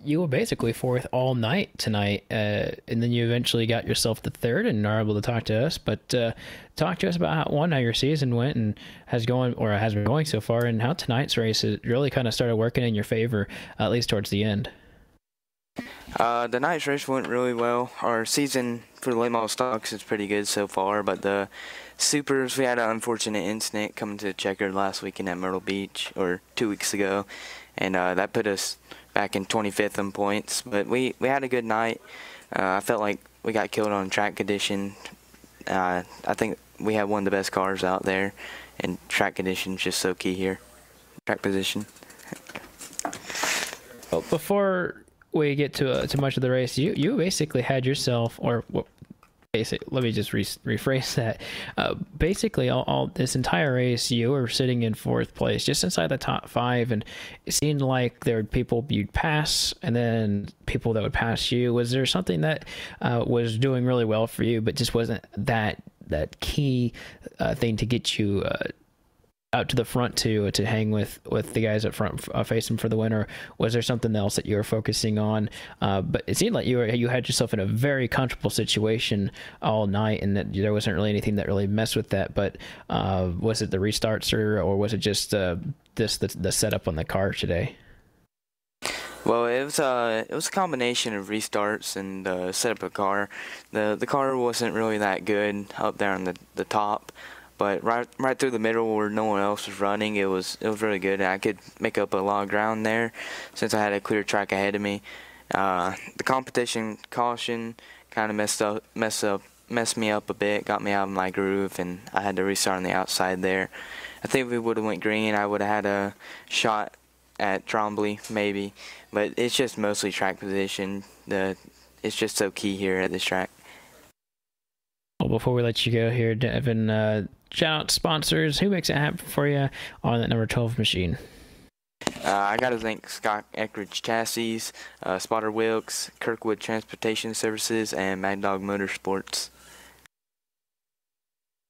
you were basically fourth all night tonight, and then you eventually got yourself the third and are able to talk to us. But talk to us about how your season went and has been going so far, and how tonight's race has really kind of started working in your favor, at least towards the end. The night's race went really well. Our season for the late model stocks is pretty good so far, but the supers, we had an unfortunate incident coming to checkered last weekend at Myrtle Beach, or 2 weeks ago, and that put us back in 25th in points. But we had a good night. I felt like we got killed on track condition. I think we have one of the best cars out there, and track condition is just so key here. Track position. Well, before we get to much of the race, you basically had yourself, or let me just rephrase that. Basically, all this entire race, you were sitting in 4th place, just inside the top 5, and it seemed like there were people you'd pass, and then people that would pass you. Was there something that was doing really well for you, but just wasn't that key thing to get you out to the front to hang with the guys up front facing for the winner? Was there something else that you were focusing on? But it seemed like you had yourself in a very comfortable situation all night, and that there wasn't really anything that really messed with that. But was it the restarts, or was it just the setup on the car today? Well, it was a combination of restarts and setup of the car. The car wasn't really that good up there on the top. But right through the middle where no one else was running, it was really good. I could make up a lot of ground there since I had a clear track ahead of me. The competition caution kind of messed me up a bit, got me out of my groove, and I had to restart on the outside there. I think if we would have went green, I would have had a shot at Trombley maybe, but it's just mostly track position. It's just so key here at this track. Well, before we let you go here, Devin, shout out sponsors. Who makes it happen for you on that number 12 machine? I got to thank Scott Eckridge Chassis, Spotter Wilkes, Kirkwood Transportation Services, and Mad Dog Motorsports.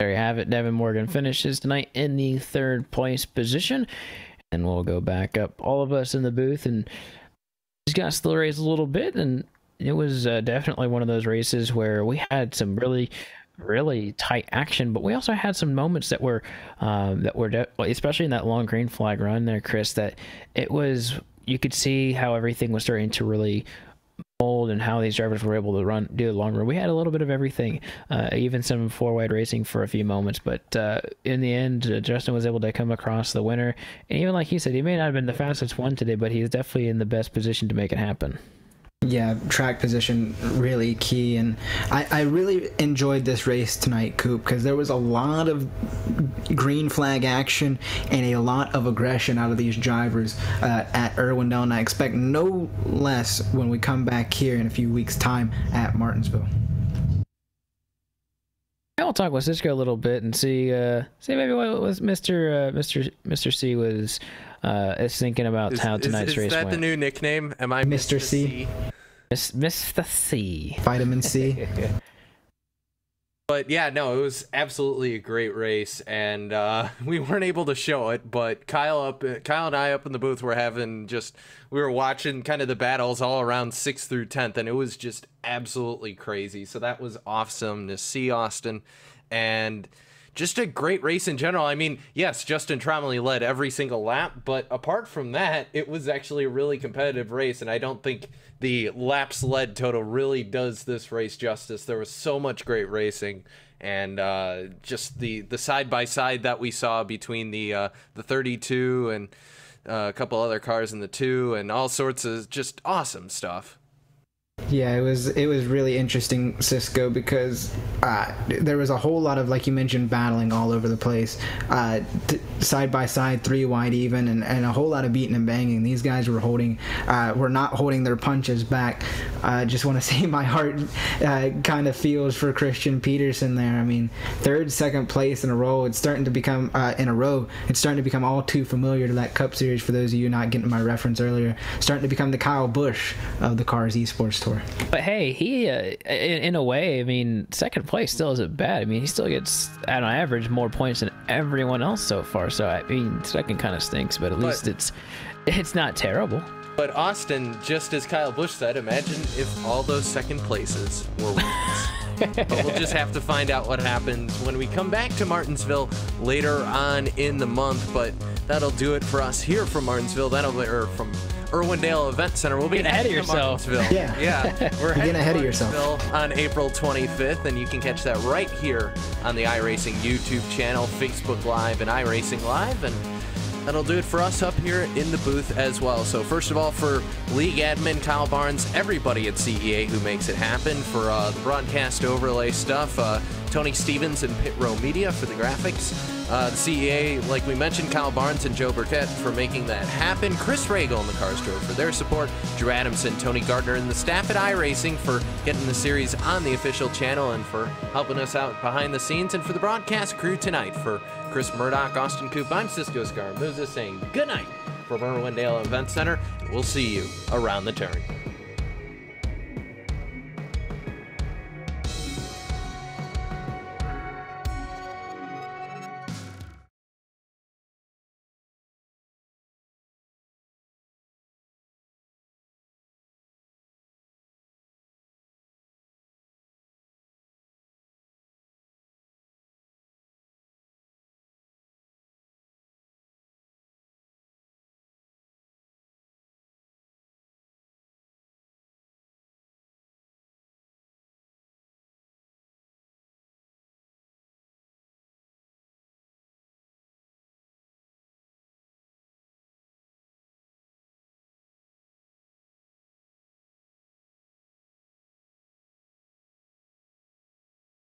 There you have it. Devin Morgan finishes tonight in the 3rd place position. And we'll go back up, all of us in the booth, and just got to still race a little bit. And it was definitely one of those races where we had some really tight action, but we also had some moments that were especially in that long green flag run there, Chris, that it was, you could see how everything was starting to really mold and how these drivers were able to do the long run. We had a little bit of everything, even some 4-wide racing for a few moments, but in the end, Justin was able to come across the winner. And even like he said, he may not have been the fastest one today, but he's definitely in the best position to make it happen. Yeah, track position really key, and I really enjoyed this race tonight, Coop, because there was a lot of green flag action and a lot of aggression out of these drivers at Irwindale, and I expect no less when we come back here in a few weeks' time at Martinsville. I'll talk with Cisco a little bit and see maybe what was Mr. C was is thinking about how tonight's race went. Is that the new nickname? Am I Mr. C? Mr. C. Vitamin C. But yeah, no, it was absolutely a great race, and we weren't able to show it, but Kyle and I up in the booth we were watching kind of the battles all around 6th through 10th, and it was just absolutely crazy. So that was awesome to see, Austin, and just a great race in general. I mean, yes, Justin Trombley led every single lap, but apart from that, it was actually a really competitive race, and I don't think the laps led total really does this race justice. There was so much great racing, and just the side-by-side that we saw between the 32 and a couple other cars in the 2 and all sorts of just awesome stuff. Yeah, it was really interesting, Cisco, because there was a whole lot of, like you mentioned, battling all over the place, side by side, 3-wide even, and a whole lot of beating and banging. These guys were not holding their punches back. I just want to say my heart kind of feels for Christian Peterson there. I mean, 3rd, 2nd place in a row. It's starting to become all too familiar to that Cup Series. For those of you not getting my reference earlier, starting to become the Kyle Busch of the Cars eSports Tour. But hey, he in a way, I mean, 2nd place still isn't bad. I mean, he still gets on average more points than everyone else so far. So I mean, 2nd kind of stinks, but at least it's not terrible. But Austin, just as Kyle Busch said, imagine if all those 2nd places were wins. But we'll just have to find out what happens when we come back to Martinsville later on in the month. But that'll do it for us here from Martinsville. From Irwindale Event Center. We'll be getting ahead of yourself. Yeah, we're getting ahead of yourself on April 25th, and you can catch that right here on the iRacing YouTube channel, Facebook Live, and iRacing Live, and that'll do it for us up here in the booth as well. So first of all, for league admin Kyle Barnes, everybody at CEA who makes it happen, for the broadcast overlay stuff, Tony Stevens and Pit Row Media for the graphics. The CEA, like we mentioned, Kyle Barnes and Joe Burkett for making that happen. Chris Regal and the Cars Crew for their support. Drew Adamson, Tony Gardner, and the staff at iRacing for getting the series on the official channel and for helping us out behind the scenes. And for the broadcast crew tonight, for Chris Murdoch, Austin Coop, I'm Cisco Scaramuza saying good night from Irwindale Event Center. We'll see you around the turn.